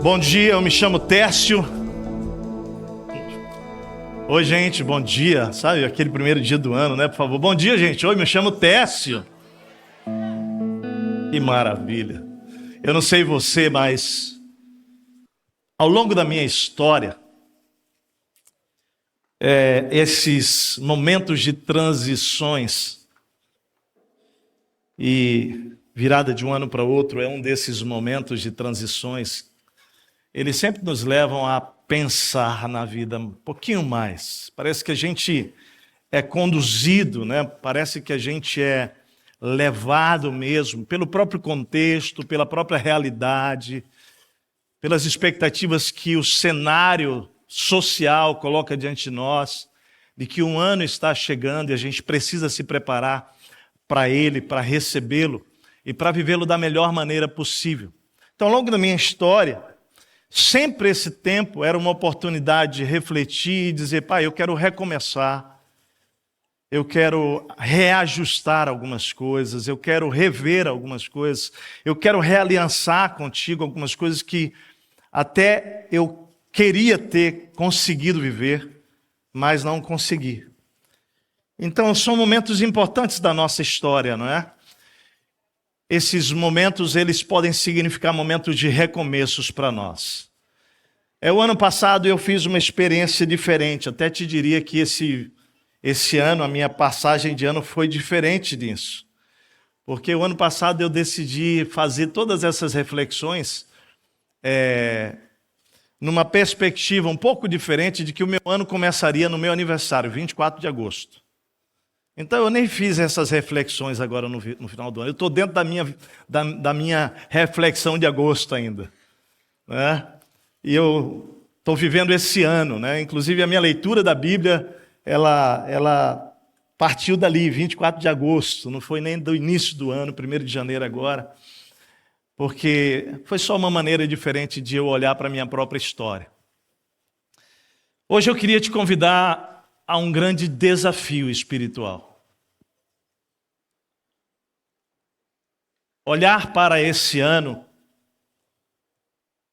Bom dia, eu me chamo Tércio. Oi, gente, bom dia. Sabe, aquele primeiro dia do ano, né? Por favor, bom dia, gente. Oi, me chamo Tércio. Que maravilha. Eu não sei você, mas ao longo da minha história, esses momentos de transições e virada de um ano para outro é um desses momentos de transições. Eles sempre nos levam a pensar na vida um pouquinho mais. Parece que a gente é conduzido, né? Parece que a gente é levado mesmo pelo próprio contexto, pela própria realidade, pelas expectativas que o cenário social coloca diante de nós, de que um ano está chegando e a gente precisa se preparar para ele, para recebê-lo e para vivê-lo da melhor maneira possível. Então, ao longo da minha história, sempre esse tempo era uma oportunidade de refletir e dizer, pai, eu quero recomeçar, eu quero reajustar algumas coisas, eu quero rever algumas coisas, eu quero realiançar contigo algumas coisas que até eu queria ter conseguido viver, mas não consegui. Então, são momentos importantes da nossa história, não é? Esses momentos, eles podem significar momentos de recomeços para nós. O ano passado eu fiz uma experiência diferente, até te diria que esse ano, a minha passagem de ano foi diferente disso. Porque o ano passado eu decidi fazer todas essas reflexões numa perspectiva um pouco diferente de que o meu ano começaria no meu aniversário, 24 de agosto. Então eu nem fiz essas reflexões agora no final do ano. Eu estou dentro da minha reflexão de agosto ainda, né? E eu estou vivendo esse ano, né? Inclusive a minha leitura da Bíblia, ela partiu dali, 24 de agosto, não foi nem do início do ano, 1º de janeiro agora, porque foi só uma maneira diferente de eu olhar para a minha própria história. Hoje eu queria te convidar a um grande desafio espiritual. Olhar para esse ano.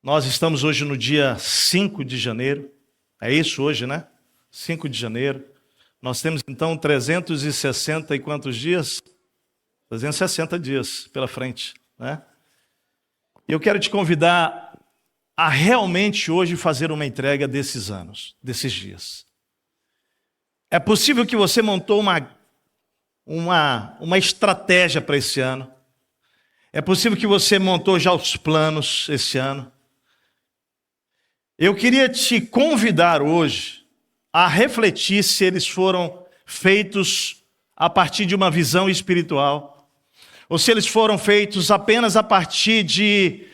Nós estamos hoje no dia 5 de janeiro, é isso hoje, né? 5 de janeiro. Nós temos então 360 e quantos dias? 360 dias pela frente, né? E eu quero te convidar a realmente hoje fazer uma entrega desses anos, desses dias. É possível que você montou uma estratégia para esse ano. É possível que você montou já os planos esse ano. Eu queria te convidar hoje a refletir se eles foram feitos a partir de uma visão espiritual, ou se eles foram feitos apenas a partir de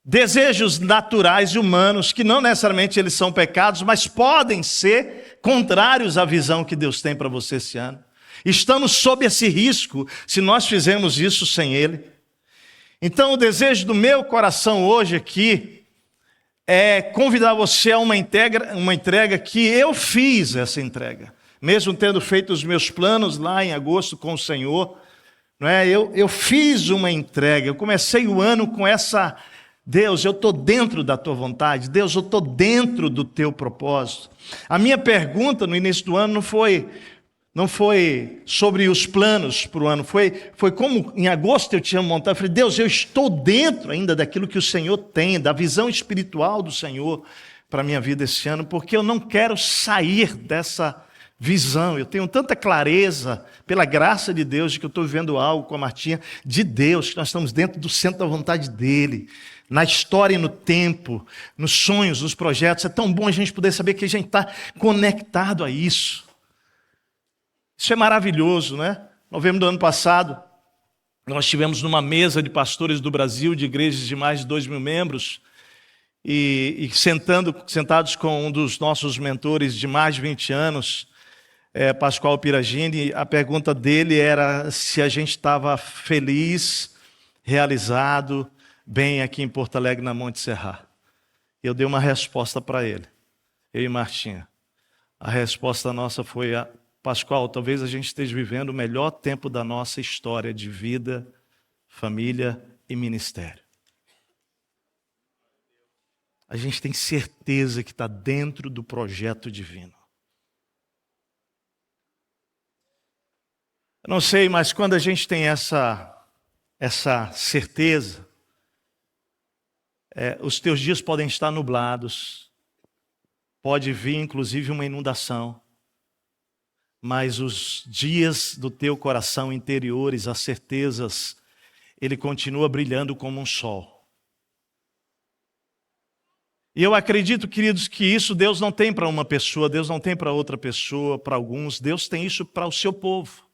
desejos naturais e humanos, que não necessariamente eles são pecados, mas podem ser contrários à visão que Deus tem para você esse ano. Estamos sob esse risco se nós fizermos isso sem Ele. Então o desejo do meu coração hoje aqui é convidar você a uma entrega que eu fiz essa entrega. Mesmo tendo feito os meus planos lá em agosto com o Senhor, não é? Eu fiz uma entrega, eu comecei o ano com essa, Deus, eu estou dentro da tua vontade, Deus, eu estou dentro do teu propósito. A minha pergunta no início do ano não foi sobre os planos para o ano, foi como em agosto eu tinha montado, eu falei, Deus, eu estou dentro ainda daquilo que o Senhor tem, da visão espiritual do Senhor para a minha vida esse ano, porque eu não quero sair dessa visão. Eu tenho tanta clareza, pela graça de Deus, de que eu estou vivendo algo com a Martinha, de Deus, que nós estamos dentro do centro da vontade dEle, na história e no tempo, nos sonhos, nos projetos. É tão bom a gente poder saber que a gente está conectado a isso. Isso é maravilhoso, né? Novembro do ano passado, nós estivemos numa mesa de pastores do Brasil, de igrejas de mais de 2.000 membros, e sentados com um dos nossos mentores de mais de 20 anos, Pascoal Piragini, a pergunta dele era se a gente estava feliz, realizado, bem aqui em Porto Alegre, na Monte Serra. Eu dei uma resposta para ele, eu e Martinha. A resposta nossa foi: Pascoal, talvez a gente esteja vivendo o melhor tempo da nossa história de vida, família e ministério. a gente tem certeza que está dentro do projeto divino. Eu não sei, mas quando a gente tem essa certeza, os teus dias podem estar nublados, pode vir inclusive uma inundação, mas os dias do teu coração interiores, as certezas, ele continua brilhando como um sol. E eu acredito, queridos, que isso Deus não tem para uma pessoa, Deus não tem para outra pessoa, para alguns, Deus tem isso para o seu povo.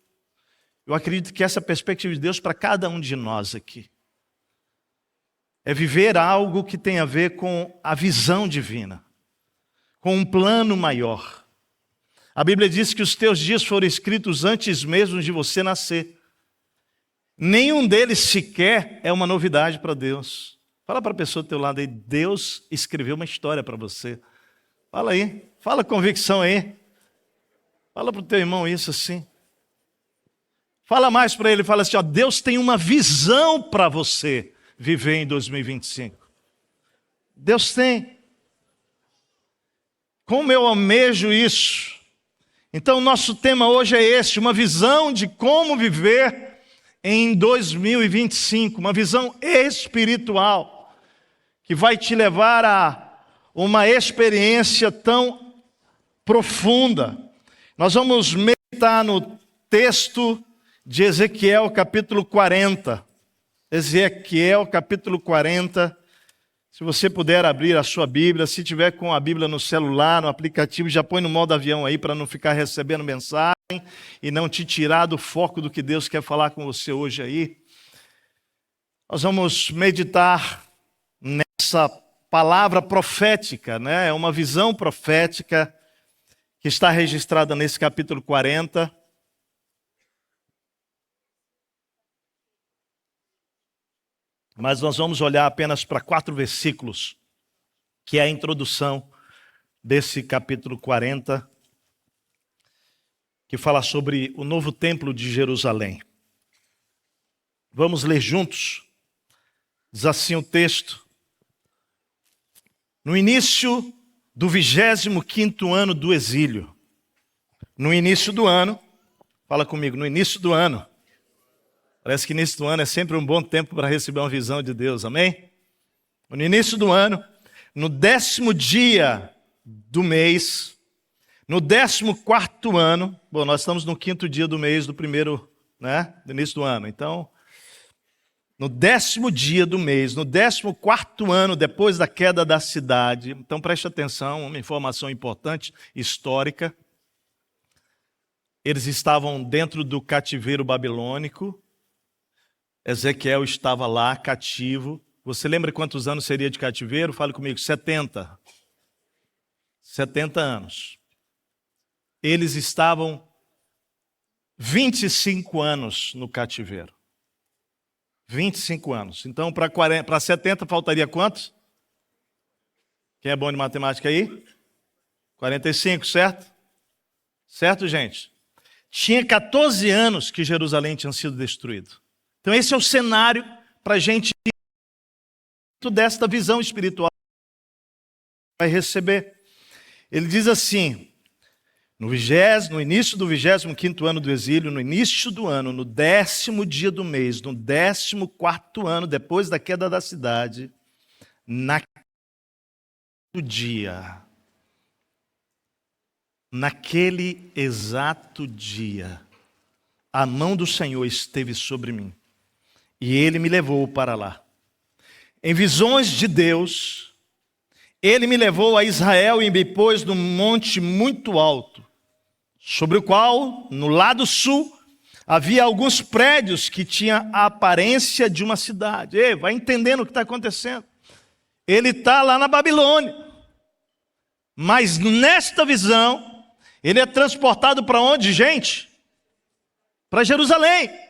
Eu acredito que essa perspectiva de Deus para cada um de nós aqui é viver algo que tem a ver com a visão divina, com um plano maior. A Bíblia diz que os teus dias foram escritos antes mesmo de você nascer. Nenhum deles sequer é uma novidade para Deus. Fala para a pessoa do teu lado aí, Deus escreveu uma história para você. Fala aí, fala convicção aí. Fala para o teu irmão isso assim. Fala mais para ele, fala assim, ó, Deus tem uma visão para você viver em 2025. Deus tem. Como eu almejo isso? Então, o nosso tema hoje é esse, uma visão de como viver em 2025, uma visão espiritual, que vai te levar a uma experiência tão profunda. Nós vamos meditar no texto de Ezequiel, capítulo 40. Ezequiel, capítulo 40. Se você puder abrir a sua Bíblia, se tiver com a Bíblia no celular, no aplicativo, já põe no modo avião aí para não ficar recebendo mensagem e não te tirar do foco do que Deus quer falar com você hoje aí. Nós vamos meditar nessa palavra profética, né? É uma visão profética que está registrada nesse capítulo 40. Mas nós vamos olhar apenas para 4 versículos, que é a introdução desse capítulo 40, que fala sobre o novo templo de Jerusalém. Vamos ler juntos. Diz assim o texto. No início do 25º ano do exílio, no início do ano, fala comigo, no início do ano. Parece que início do ano é sempre um bom tempo para receber uma visão de Deus, amém? No início do ano, no 10º dia do mês, no 14º ano, bom, nós estamos no 5º dia do mês do primeiro, né, do início do ano, então, no 10º dia do mês, no 14º ano depois da queda da cidade, então preste atenção, uma informação importante, histórica, eles estavam dentro do cativeiro babilônico, Ezequiel estava lá, cativo. Você lembra quantos anos seria de cativeiro? Fale comigo, 70. 70 anos. Eles estavam 25 anos no cativeiro. 25 anos. Então, para 70 faltaria quantos? Quem é bom de matemática aí? 45, certo? Certo, gente? Tinha 14 anos que Jerusalém tinha sido destruído. Então esse é o cenário para a gente, desta visão espiritual, vai receber. Ele diz assim, no início do 25º ano do exílio, no início do ano, no 10º dia do mês, no 14º ano, depois da queda da cidade, naquele exato dia, a mão do Senhor esteve sobre mim. E Ele me levou para lá. Em visões de Deus, Ele me levou a Israel e me pôs num monte muito alto, sobre o qual, no lado sul, havia alguns prédios que tinham a aparência de uma cidade. Ei, vai entendendo o que está acontecendo. Ele está lá na Babilônia. Mas nesta visão, ele é transportado para onde, gente? Para Jerusalém.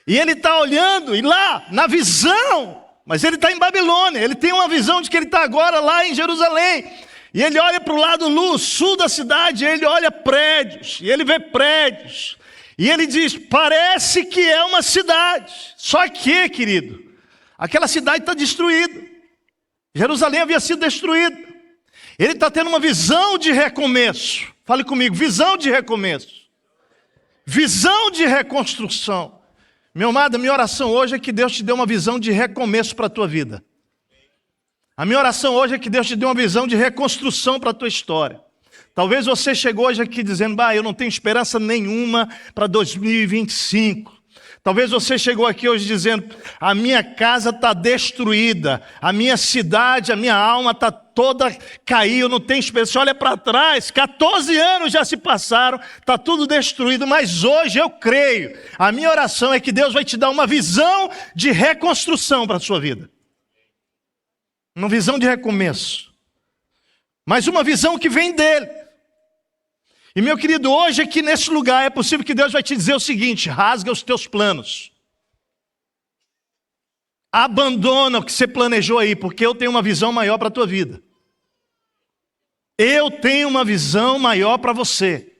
E ele está olhando, e lá, na visão, mas ele está em Babilônia, ele tem uma visão de que ele está agora lá em Jerusalém. E ele olha para o lado sul da cidade, e ele olha prédios, e ele vê prédios. E ele diz, parece que é uma cidade. Só que, querido, aquela cidade está destruída. Jerusalém havia sido destruída. Ele está tendo uma visão de recomeço. Fale comigo, visão de recomeço. Visão de reconstrução. Meu amado, minha oração hoje é que Deus te dê uma visão de recomeço para a tua vida. A minha oração hoje é que Deus te dê uma visão de reconstrução para a tua história. Talvez você chegou hoje aqui dizendo, eu não tenho esperança nenhuma para 2025. Talvez você chegou aqui hoje dizendo, a minha casa está destruída, a minha cidade, a minha alma está toda caída, eu não tenho esperança. Você olha para trás, 14 anos já se passaram, está tudo destruído, mas hoje eu creio. A minha oração é que Deus vai te dar uma visão de reconstrução para a sua vida. Uma visão de recomeço. Mas uma visão que vem dele. E meu querido, hoje aqui nesse lugar é possível que Deus vai te dizer o seguinte: rasga os teus planos. Abandona o que você planejou aí, porque eu tenho uma visão maior para a tua vida. Eu tenho uma visão maior para você.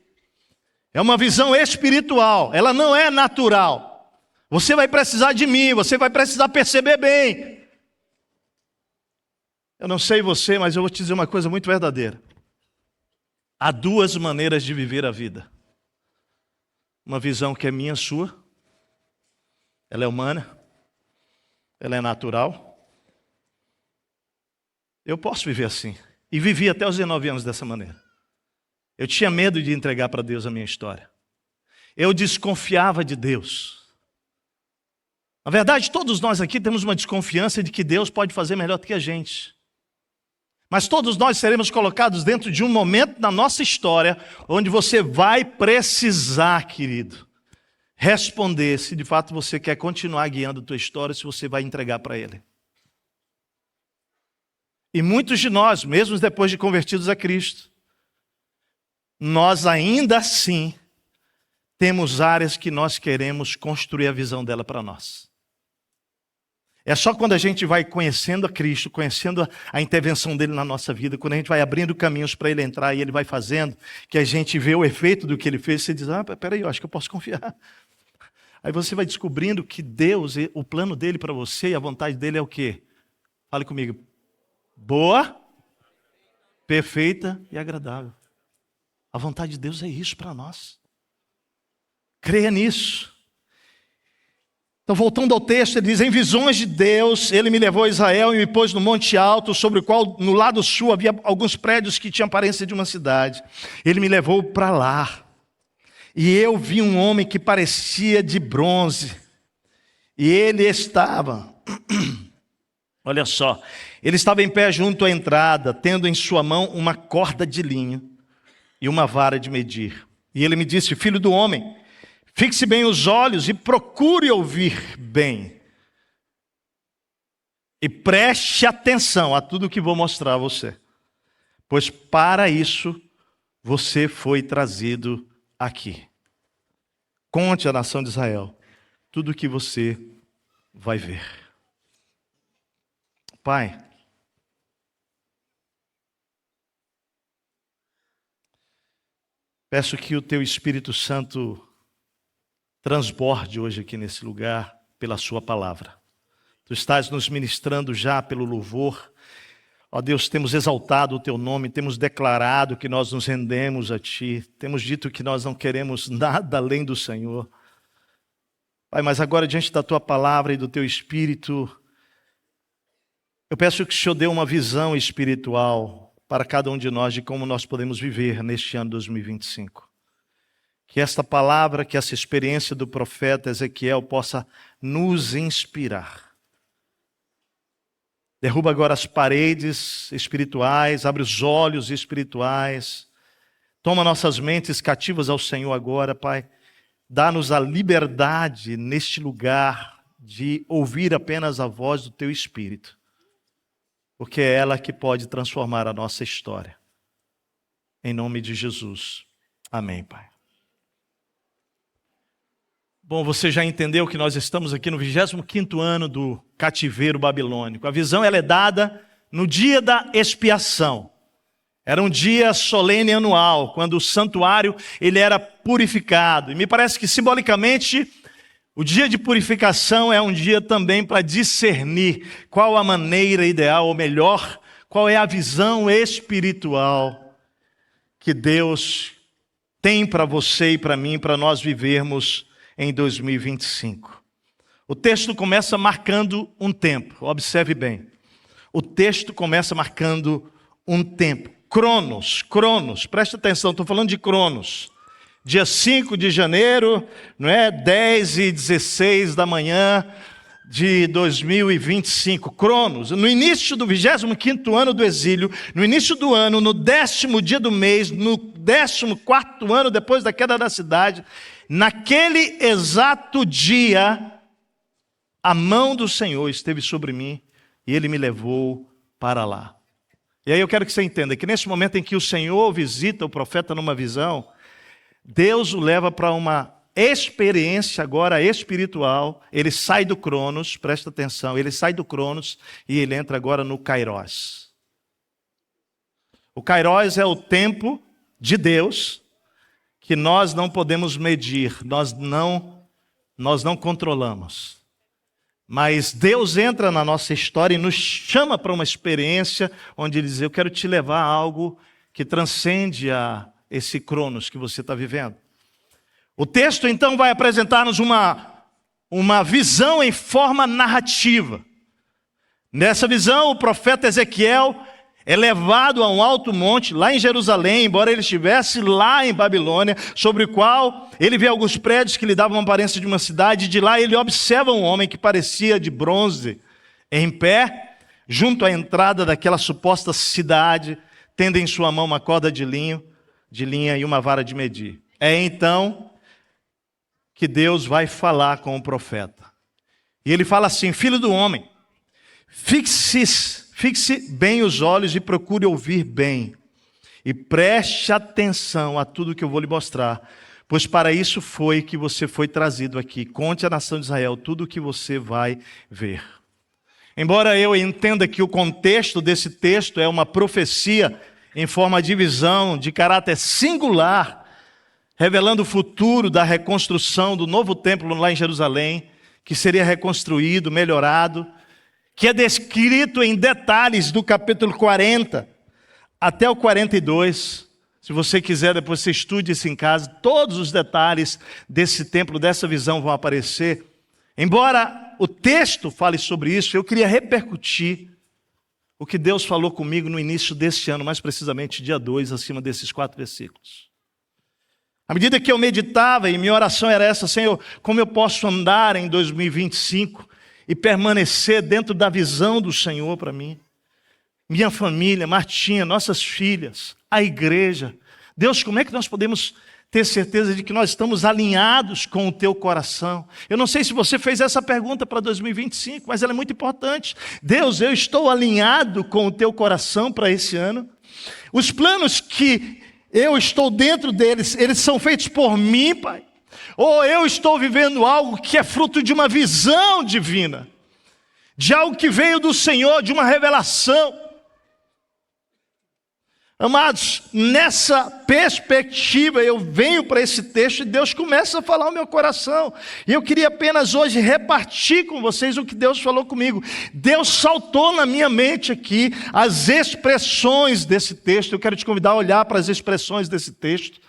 É uma visão espiritual, ela não é natural. Você vai precisar de mim, você vai precisar perceber bem. Eu não sei você, mas eu vou te dizer uma coisa muito verdadeira. Há duas maneiras de viver a vida. Uma visão que é minha, sua. Ela é humana. Ela é natural. Eu posso viver assim. E vivi até os 19 anos dessa maneira. Eu tinha medo de entregar para Deus a minha história. Eu desconfiava de Deus. Na verdade, todos nós aqui temos uma desconfiança de que Deus pode fazer melhor do que a gente. Mas todos nós seremos colocados dentro de um momento na nossa história onde você vai precisar, querido, responder se de fato você quer continuar guiando a tua história, se você vai entregar para Ele. E muitos de nós, mesmo depois de convertidos a Cristo, nós ainda assim temos áreas que nós queremos construir a visão dela para nós. É só quando a gente vai conhecendo a Cristo, conhecendo a intervenção dele na nossa vida, quando a gente vai abrindo caminhos para ele entrar e ele vai fazendo, que a gente vê o efeito do que ele fez, você diz, peraí, eu acho que eu posso confiar. Aí você vai descobrindo que Deus, o plano dele para você e a vontade dele é o quê? Fale comigo. Boa, perfeita e agradável. A vontade de Deus é isso para nós. Creia nisso. Então, voltando ao texto, ele diz, em visões de Deus, ele me levou a Israel e me pôs no monte alto, sobre o qual, no lado sul, havia alguns prédios que tinham aparência de uma cidade. Ele me levou para lá. E eu vi um homem que parecia de bronze. E ele estava, olha só, ele estava em pé junto à entrada, tendo em sua mão uma corda de linho e uma vara de medir. E ele me disse, filho do homem, fixe bem os olhos e procure ouvir bem. E preste atenção a tudo que vou mostrar a você. Pois para isso você foi trazido aqui. Conte à nação de Israel tudo o que você vai ver. Pai, peço que o teu Espírito Santo transborde hoje aqui nesse lugar pela sua palavra. Tu estás nos ministrando já pelo louvor. Ó Deus, temos exaltado o teu nome, temos declarado que nós nos rendemos a ti, temos dito que nós não queremos nada além do Senhor. Pai, mas agora diante da tua palavra e do teu Espírito, eu peço que o Senhor dê uma visão espiritual para cada um de nós de como nós podemos viver neste ano 2025. Que esta palavra, que essa experiência do profeta Ezequiel possa nos inspirar. Derruba agora as paredes espirituais, abre os olhos espirituais. Toma nossas mentes cativas ao Senhor agora, Pai. Dá-nos a liberdade neste lugar de ouvir apenas a voz do Teu Espírito. Porque é ela que pode transformar a nossa história. Em nome de Jesus. Amém, Pai. Bom, você já entendeu que nós estamos aqui no 25º ano do cativeiro babilônico. A visão ela é dada no dia da expiação. Era um dia solene anual, quando o santuário ele era purificado. E me parece que simbolicamente O dia de purificação é um dia também para discernir qual a maneira ideal, ou melhor, qual é a visão espiritual que Deus tem para você e para mim, para nós vivermos em 2025. O texto começa marcando um tempo, observe bem. O texto começa marcando um tempo. Cronos, presta atenção, estou falando de Cronos. Dia 5 de janeiro, não é? 10h16 da manhã de 2025. Cronos, no início do 25º ano do exílio, no início do ano, no 10º dia do mês, no 14º ano depois da queda da cidade, naquele exato dia, a mão do Senhor esteve sobre mim e Ele me levou para lá. E aí eu quero que você entenda que nesse momento em que o Senhor visita o profeta numa visão, Deus o leva para uma experiência agora espiritual. Ele sai do Cronos, presta atenção, ele sai do Cronos e ele entra agora no Kairos. O Kairos é o tempo de Deus que nós não podemos medir, nós não controlamos. Mas Deus entra na nossa história e nos chama para uma experiência onde Ele diz: eu quero te levar a algo que transcende esse Cronos que você está vivendo. O texto então vai apresentar-nos uma visão em forma narrativa. Nessa visão, o profeta Ezequiel é levado a um alto monte, lá em Jerusalém, embora ele estivesse lá em Babilônia, sobre o qual ele vê alguns prédios que lhe davam a aparência de uma cidade, e de lá ele observa um homem que parecia de bronze, em pé, junto à entrada daquela suposta cidade, tendo em sua mão uma corda de linha e uma vara de medir. É então que Deus vai falar com o profeta. E ele fala assim: filho do homem, fixe bem os olhos e procure ouvir bem. E preste atenção a tudo que eu vou lhe mostrar, pois para isso foi que você foi trazido aqui. Conte à nação de Israel tudo o que você vai ver. Embora eu entenda que o contexto desse texto é uma profecia em forma de visão, de caráter singular, revelando o futuro da reconstrução do novo templo lá em Jerusalém, que seria reconstruído, melhorado, que é descrito em detalhes do capítulo 40 até o 42. Se você quiser, depois você estude isso em casa, todos os detalhes desse templo, dessa visão vão aparecer. Embora o texto fale sobre isso, eu queria repercutir o que Deus falou comigo no início deste ano, mais precisamente dia 2, acima desses 4 versículos. À medida que eu meditava, e minha oração era essa: Senhor, como eu posso andar em 2025 e permanecer dentro da visão do Senhor para mim? Minha família, Martinha, nossas filhas, a igreja. Deus, como é que nós podemos ter certeza de que nós estamos alinhados com o teu coração? Eu não sei se você fez essa pergunta para 2025, mas ela é muito importante. Deus, eu estou alinhado com o teu coração para esse ano? Os planos que eu estou dentro deles, eles são feitos por mim, Pai? Ou eu estou vivendo algo que é fruto de uma visão divina, de algo que veio do Senhor, de uma revelação? Amados, nessa perspectiva eu venho para esse texto e Deus começa a falar ao meu coração. E eu queria apenas hoje repartir com vocês o que Deus falou comigo. Deus saltou na minha mente aqui as expressões desse texto. Eu quero te convidar a olhar para as expressões desse texto,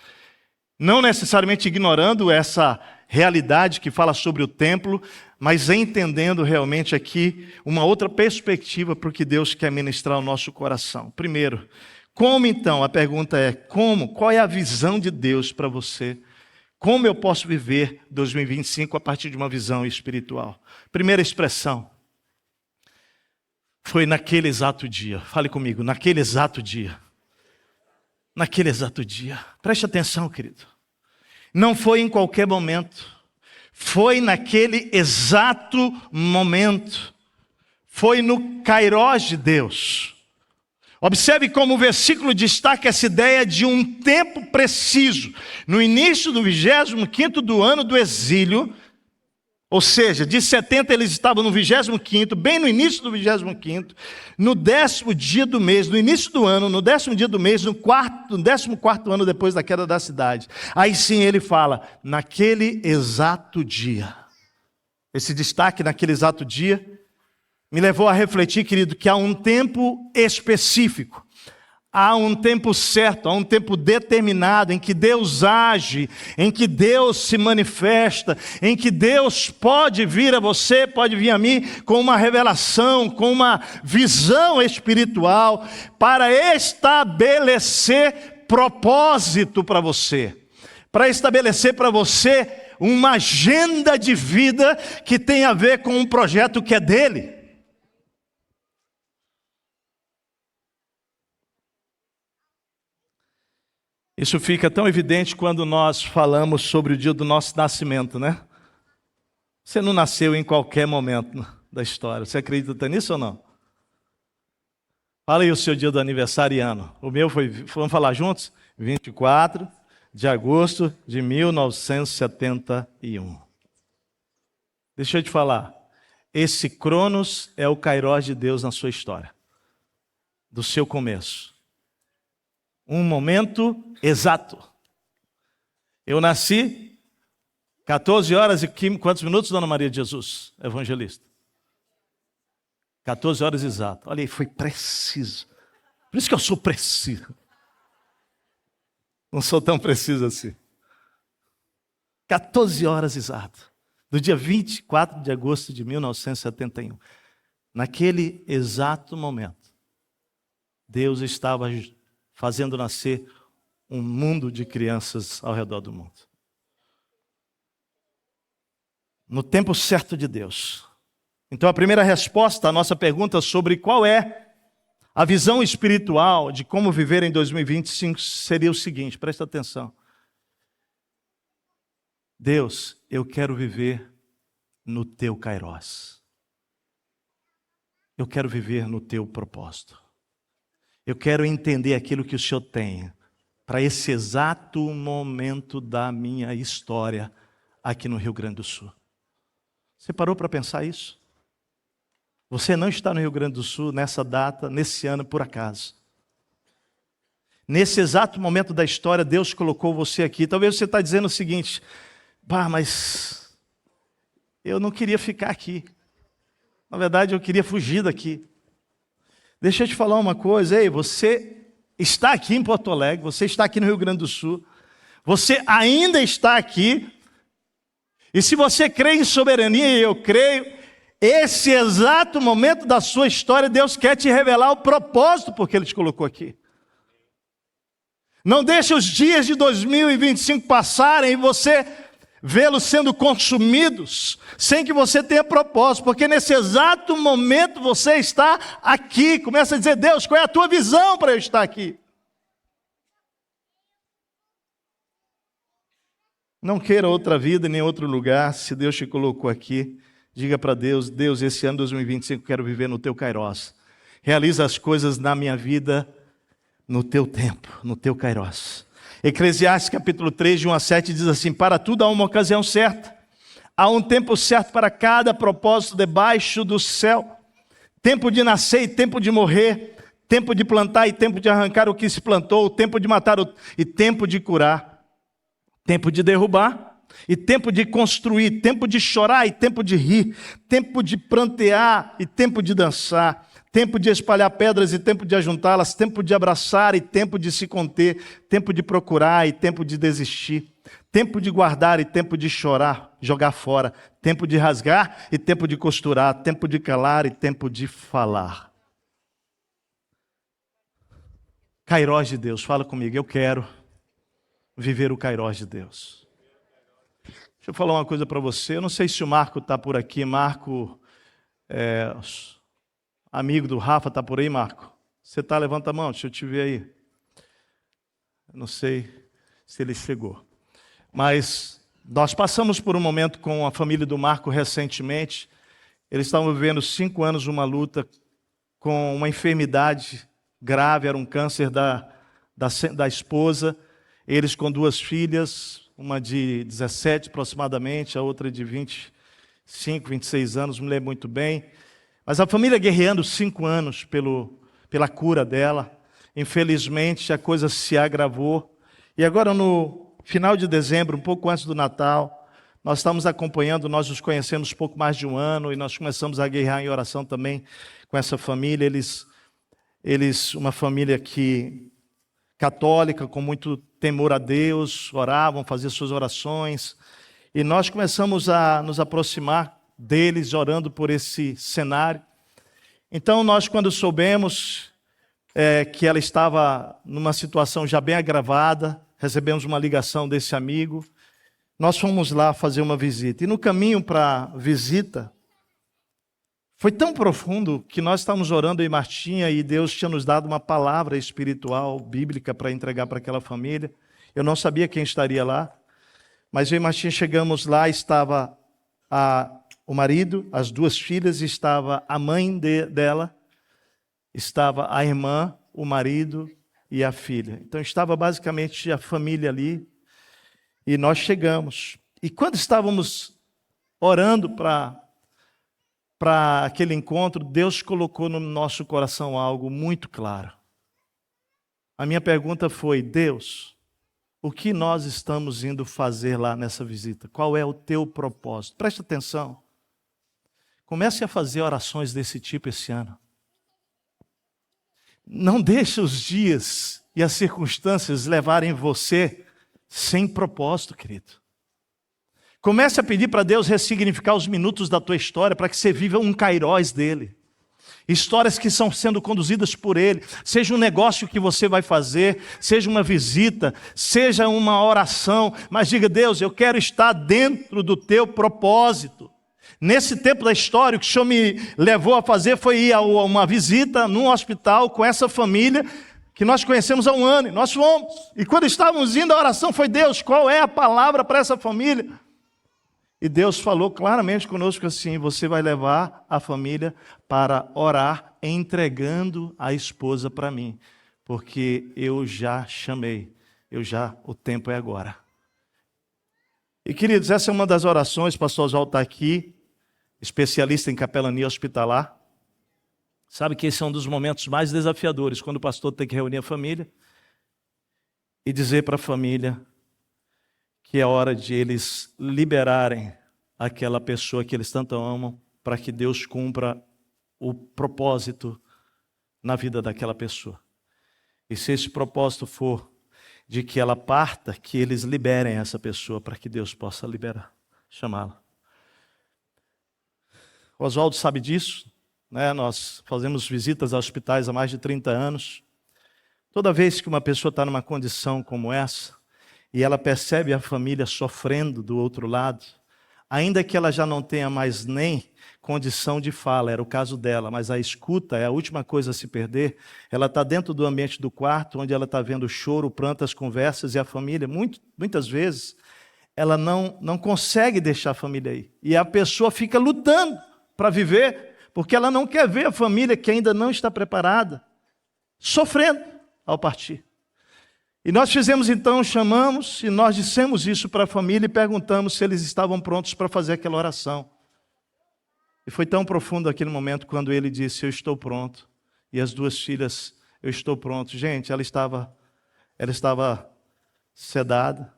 não necessariamente ignorando essa realidade que fala sobre o templo, mas entendendo realmente aqui uma outra perspectiva para o que Deus quer ministrar ao nosso coração. Primeiro, como então? A pergunta é: como? Qual é a visão de Deus para você? Como eu posso viver 2025 a partir de uma visão espiritual? Primeira expressão foi naquele exato dia. Fale comigo, naquele exato dia. Naquele exato dia. Preste atenção, querido. Não foi em qualquer momento. Foi naquele exato momento. Foi no Kairos de Deus. Observe como o versículo destaca essa ideia de um tempo preciso. No início do 25º do ano do exílio, ou seja, de 70 eles estavam no 25º, bem no início do 25º, no 10º dia do mês, no início do ano, no 10º dia do mês, no 14º ano depois da queda da cidade. Aí sim ele fala, naquele exato dia. esse destaque naquele exato dia, me levou a refletir, querido, que há um tempo específico, há um tempo certo, há um tempo determinado em que Deus age, em que Deus se manifesta, em que Deus pode vir a você, pode vir a mim com uma revelação, com uma visão espiritual para estabelecer propósito para você, para estabelecer para você uma agenda de vida que tem a ver com um projeto que é dele. Isso fica tão evidente quando nós falamos sobre o dia do nosso nascimento, né? Você não nasceu em qualquer momento da história. Você acredita nisso ou não? Fala aí o seu dia do aniversariano. O meu foi, vamos falar juntos? 24 de agosto de 1971. Deixa eu te falar. Esse Cronos é o Kairos de Deus na sua história. Do seu começo. Um momento exato. Eu nasci 14 horas e quantos minutos, Dona Maria de Jesus, evangelista? 14 horas exato. Olha aí, foi preciso. Por isso que eu sou preciso. Não sou tão preciso assim. 14 horas exato. Do dia 24 de agosto de 1971. Naquele exato momento, Deus estava fazendo nascer um mundo de crianças ao redor do mundo. No tempo certo de Deus. Então a primeira resposta à nossa pergunta sobre qual é a visão espiritual de como viver em 2025 seria o seguinte, presta atenção. Deus, eu quero viver no teu Kairos. Eu quero viver no teu propósito. Eu quero entender aquilo que o Senhor tem para esse exato momento da minha história aqui no Rio Grande do Sul. Você parou para pensar isso? Você não está no Rio Grande do Sul nessa data, nesse ano, por acaso. Nesse exato momento da história, Deus colocou você aqui. Talvez você está dizendo o seguinte, mas eu não queria ficar aqui. Na verdade, eu queria fugir daqui. Deixa eu te falar uma coisa, ei, você está aqui em Porto Alegre, você está aqui no Rio Grande do Sul, você ainda está aqui, e se você crê em soberania, e eu creio, esse exato momento da sua história, Deus quer te revelar o propósito porque Ele te colocou aqui. Não deixe os dias de 2025 passarem e você vê-los sendo consumidos, sem que você tenha propósito, porque nesse exato momento você está aqui, começa a dizer, Deus, qual é a tua visão para eu estar aqui? Não queira outra vida, nem outro lugar, se Deus te colocou aqui, diga para Deus, Deus, esse ano 2025 eu quero viver no teu Kairos, realiza as coisas na minha vida, no teu tempo, no teu Kairos. Eclesiastes capítulo 3, de 1 a 7 diz assim, para tudo há uma ocasião certa, há um tempo certo para cada propósito debaixo do céu, tempo de nascer e tempo de morrer, tempo de plantar e tempo de arrancar o que se plantou, tempo de matar e tempo de curar, tempo de derrubar e tempo de construir, tempo de chorar e tempo de rir, tempo de prantear e tempo de dançar, tempo de espalhar pedras e tempo de ajuntá-las, tempo de abraçar e tempo de se conter, tempo de procurar e tempo de desistir, tempo de guardar e tempo de chorar, jogar fora, tempo de rasgar e tempo de costurar, tempo de calar e tempo de falar. Kairos de Deus, fala comigo, eu quero viver o Kairos de Deus. Deixa eu falar uma coisa para você, eu não sei se o Marco está por aqui, Marco... amigo do Rafa, está por aí, Marco? Você está? Levanta a mão, deixa eu te ver aí. Eu não sei se ele chegou. Mas nós passamos por um momento com a família do Marco recentemente. Eles estavam vivendo 5 anos uma luta com uma enfermidade grave, era um câncer da esposa. Eles com 2 filhas, uma de 17 aproximadamente, a outra de 25, 26 anos, me lembro muito bem. Mas a família guerreando 5 anos pela cura dela. Infelizmente, a coisa se agravou. E agora, no final de dezembro, um pouco antes do Natal, Nós estamos acompanhando, nós os conhecemos pouco mais de um ano e nós começamos a guerrear em oração também com essa família. Eles uma família católica, com muito temor a Deus, oravam, faziam suas orações. E nós começamos a nos aproximar deles, orando por esse cenário. Então nós, quando soubemos que ela estava numa situação já bem agravada, recebemos uma ligação desse amigo, nós fomos lá fazer uma visita. E no caminho para a visita, foi tão profundo que nós estávamos orando em Martinha e Deus tinha nos dado uma palavra espiritual, bíblica, para entregar para aquela família. Eu não sabia quem estaria lá, mas eu e Martinha chegamos lá, estava o marido, as duas filhas, estava a mãe dela, estava a irmã, o marido e a filha. Então estava basicamente a família ali e nós chegamos. E quando estávamos orando para aquele encontro, Deus colocou no nosso coração algo muito claro. A minha pergunta foi: Deus, o que nós estamos indo fazer lá nessa visita? Qual é o teu propósito? Preste atenção. Comece a fazer orações desse tipo esse ano. Não deixe os dias e as circunstâncias levarem você sem propósito, querido. Comece a pedir para Deus ressignificar os minutos da tua história para que você viva um kairós dele. Histórias que estão sendo conduzidas por ele. Seja um negócio que você vai fazer, seja uma visita, seja uma oração. Mas diga: Deus, eu quero estar dentro do teu propósito. Nesse tempo da história, o que o Senhor me levou a fazer foi ir a uma visita num hospital com essa família que nós conhecemos há um ano. E nós fomos. E quando estávamos indo, a oração foi: Deus, qual é a palavra para essa família? E Deus falou claramente conosco assim: você vai levar a família para orar entregando a esposa para mim, porque eu já chamei, o tempo é agora. E queridos, essa é uma das orações, o pastor Oswaldo está aqui, especialista em capelania hospitalar. Sabe que esse é um dos momentos mais desafiadores, quando o pastor tem que reunir a família e dizer para a família que é hora de eles liberarem aquela pessoa que eles tanto amam, para que Deus cumpra o propósito na vida daquela pessoa. E se esse propósito for de que ela parta, que eles liberem essa pessoa para que Deus possa liberar, chamá-la. O Oswaldo sabe disso, né? Nós fazemos visitas a hospitais há mais de 30 anos. Toda vez que uma pessoa está numa condição como essa, e ela percebe a família sofrendo do outro lado, ainda que ela já não tenha mais nem condição de fala, era o caso dela, mas a escuta é a última coisa a se perder. Ela está dentro do ambiente do quarto, onde ela está vendo o choro, o pranto, as conversas, e a família, muitas vezes, ela não consegue deixar a família aí. E a pessoa fica lutando para viver, porque ela não quer ver a família que ainda não está preparada, sofrendo ao partir. E nós fizemos então, chamamos e nós dissemos isso para a família e perguntamos se eles estavam prontos para fazer aquela oração. E foi tão profundo aquele momento quando ele disse: eu estou pronto. E as duas filhas: eu estou pronto. Gente, ela estava sedada,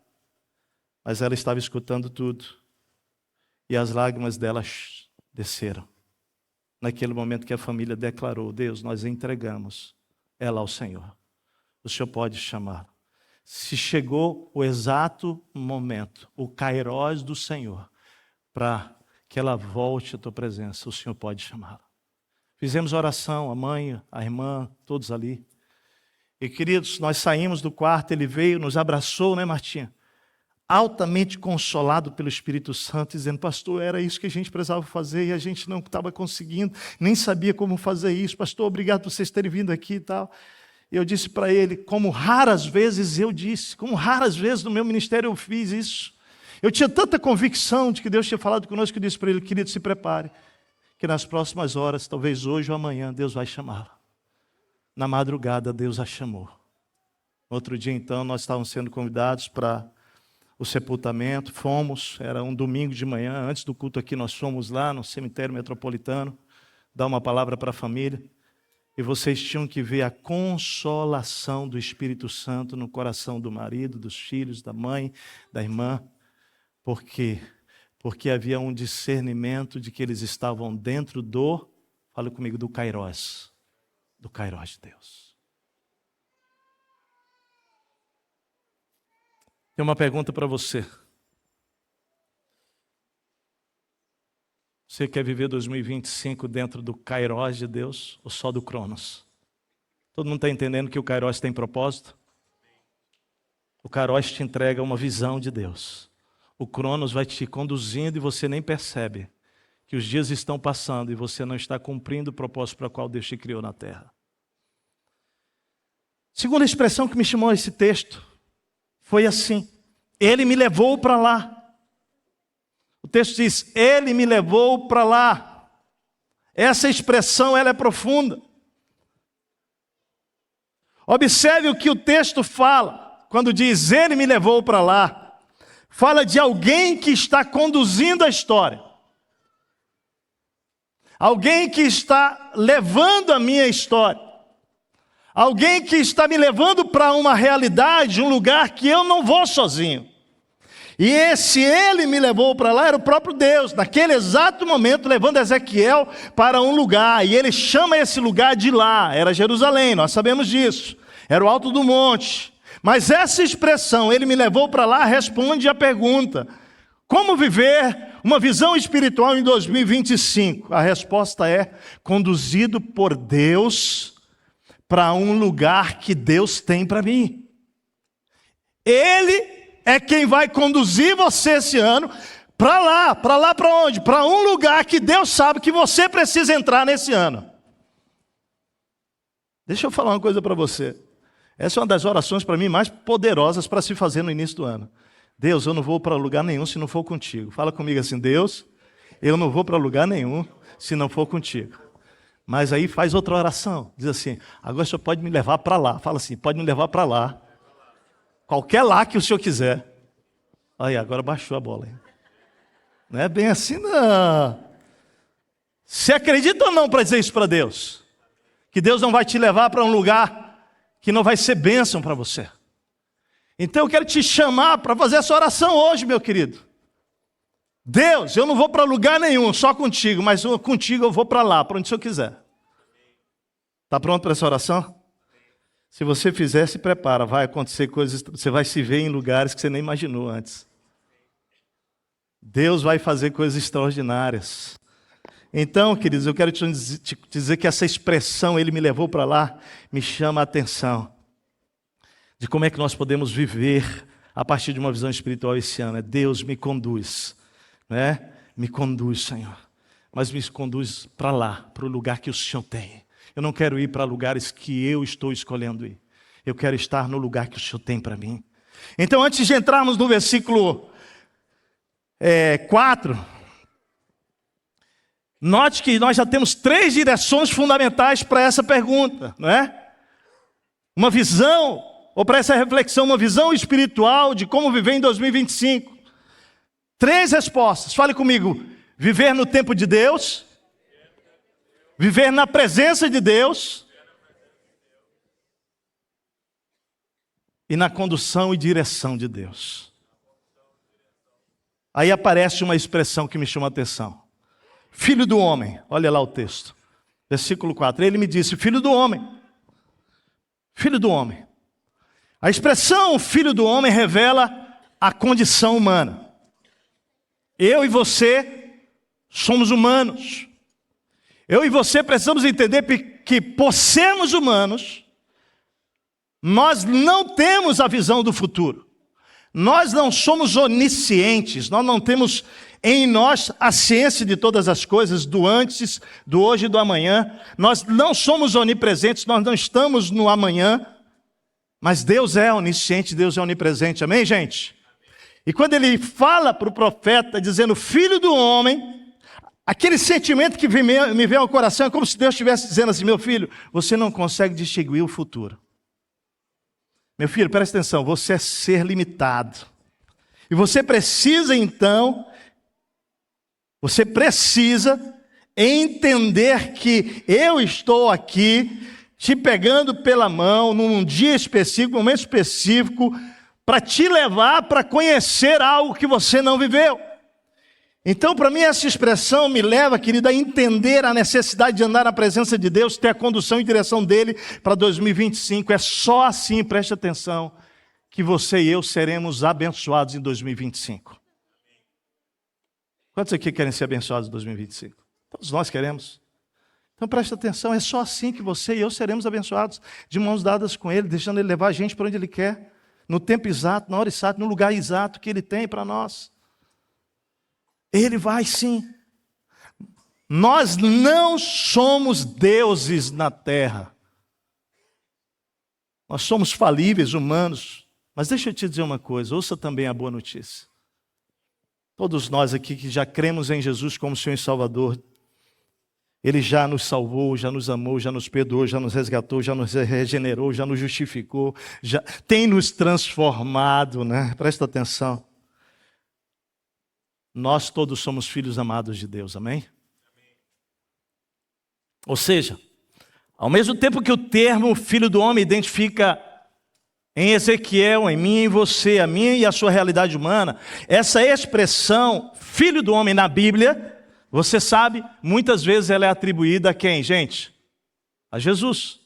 mas ela estava escutando tudo. E as lágrimas dela desceram. Naquele momento que a família declarou: Deus, nós entregamos ela ao Senhor. O Senhor pode chamá-la. Se chegou o exato momento, o kairós do Senhor, para que ela volte à tua presença, o Senhor pode chamá-la. Fizemos oração, a mãe, a irmã, todos ali. E queridos, nós saímos do quarto, ele veio, nos abraçou, né, Martinha? Altamente consolado pelo Espírito Santo, dizendo: pastor, era isso que a gente precisava fazer e a gente não estava conseguindo, nem sabia como fazer isso. Pastor, obrigado por vocês terem vindo aqui e tal. E eu disse para ele, como raras vezes no meu ministério eu fiz isso. Eu tinha tanta convicção de que Deus tinha falado conosco, que eu disse para ele: querido, se prepare, que nas próximas horas, talvez hoje ou amanhã, Deus vai chamá-la. Na madrugada, Deus a chamou. Outro dia, então, nós estávamos sendo convidados para o sepultamento, era um domingo de manhã, antes do culto aqui, nós fomos lá no cemitério metropolitano, dar uma palavra para a família. E vocês tinham que ver a consolação do Espírito Santo no coração do marido, dos filhos, da mãe, da irmã, porque Porque havia um discernimento de que eles estavam dentro do, fala comigo, do Kairós de Deus. Tem uma pergunta para você. Você quer viver 2025 dentro do Kairós de Deus ou só do Cronos? Todo mundo está entendendo que o Kairós tem propósito? O Kairós te entrega uma visão de Deus. O Cronos vai te conduzindo e você nem percebe que os dias estão passando e você não está cumprindo o propósito para o qual Deus te criou na terra. Segunda expressão que me chamou a esse texto foi assim: Ele me levou para lá. O texto diz, Ele me levou para lá. Essa expressão ela é profunda. Observe o que o texto fala quando diz, Ele me levou para lá. Fala de alguém que está conduzindo a história. Alguém que está levando a minha história. Alguém que está me levando para uma realidade, um lugar que eu não vou sozinho. E esse Ele me levou para lá era o próprio Deus, naquele exato momento, levando Ezequiel para um lugar. E ele chama esse lugar de lá, era Jerusalém, nós sabemos disso. Era o alto do monte. Mas essa expressão, Ele me levou para lá, responde à pergunta: como viver uma visão espiritual em 2025? A resposta é: conduzido por Deus para um lugar que Deus tem para mim. Ele é quem vai conduzir você esse ano para lá para onde? Para um lugar que Deus sabe que você precisa entrar nesse ano. Deixa eu falar uma coisa para você. Essa é uma das orações para mim mais poderosas para se fazer no início do ano. Deus, eu não vou para lugar nenhum se não for contigo. Fala comigo assim, Deus, eu não vou para lugar nenhum se não for contigo. Mas aí faz outra oração, diz assim, agora o Senhor pode me levar para lá. Fala assim, pode me levar para lá. Qualquer lá que o Senhor quiser. Aí, agora baixou a bola. Hein? Não é bem assim, não. Você acredita ou não para dizer isso para Deus? Que Deus não vai te levar para um lugar que não vai ser bênção para você. Então eu quero te chamar para fazer essa oração hoje, meu querido. Deus, eu não vou para lugar nenhum, só contigo, mas contigo eu vou para lá, para onde o Senhor quiser. Está pronto para essa oração? Se você fizer, se prepara, vai acontecer coisas, você vai se ver em lugares que você nem imaginou antes. Deus vai fazer coisas extraordinárias. Então, queridos, eu quero te dizer que essa expressão, Ele me levou para lá, me chama a atenção de como é que nós podemos viver a partir de uma visão espiritual esse ano. Deus me conduz, né? Me conduz, Senhor, mas me conduz para lá, para o lugar que o Senhor tem. Eu não quero ir para lugares que eu estou escolhendo ir. Eu quero estar no lugar que o Senhor tem para mim. Então, antes de entrarmos no versículo 4... Note que nós já temos 3 direções fundamentais para essa pergunta, não é? Uma visão, ou para essa reflexão, uma visão espiritual de como viver em 2025. 3 respostas, fale comigo. Viver no tempo de Deus, viver na presença de Deus e na condução e direção de Deus. Aí aparece uma expressão que me chama a atenção. Filho do homem, olha lá o texto, versículo 4, ele me disse, filho do homem, filho do homem. A expressão filho do homem revela a condição humana. Eu e você somos humanos. Eu e você precisamos entender que por sermos humanos, nós não temos a visão do futuro. Nós não somos oniscientes, nós não temos em nós a ciência de todas as coisas, do antes, do hoje e do amanhã. Nós não somos onipresentes, nós não estamos no amanhã, mas Deus é onisciente, Deus é onipresente, amém, gente? E quando ele fala para o profeta, dizendo, filho do homem, aquele sentimento que me vem ao coração é como se Deus estivesse dizendo assim, meu filho, você não consegue distinguir o futuro. Meu filho, presta atenção, você é ser limitado. E você precisa então, entender que eu estou aqui, te pegando pela mão, num dia específico, num momento específico, para te levar para conhecer algo que você não viveu. Então, para mim, essa expressão me leva, querida, a entender a necessidade de andar na presença de Deus, ter a condução e direção dele para 2025. É só assim, preste atenção, que você e eu seremos abençoados em 2025. Quantos aqui querem ser abençoados em 2025? Todos nós queremos. Então preste atenção, é só assim que você e eu seremos abençoados, de mãos dadas com Ele, deixando Ele levar a gente para onde Ele quer, no tempo exato, na hora exata, no lugar exato que Ele tem para nós. Ele vai sim. Nós não somos deuses na terra. Nós somos falíveis, humanos. Mas deixa eu te dizer uma coisa, ouça também a boa notícia. Todos nós aqui que já cremos em Jesus como Senhor e Salvador, Ele já nos salvou, já nos amou, já nos perdoou, já nos resgatou, já nos regenerou, já nos justificou, já tem nos transformado, né? Presta atenção. Nós todos somos filhos amados de Deus, amém? Ou seja, ao mesmo tempo que o termo Filho do Homem identifica em Ezequiel, em mim e em você, a minha e a sua realidade humana, essa expressão Filho do Homem na Bíblia, você sabe, muitas vezes ela é atribuída a quem, gente? A Jesus.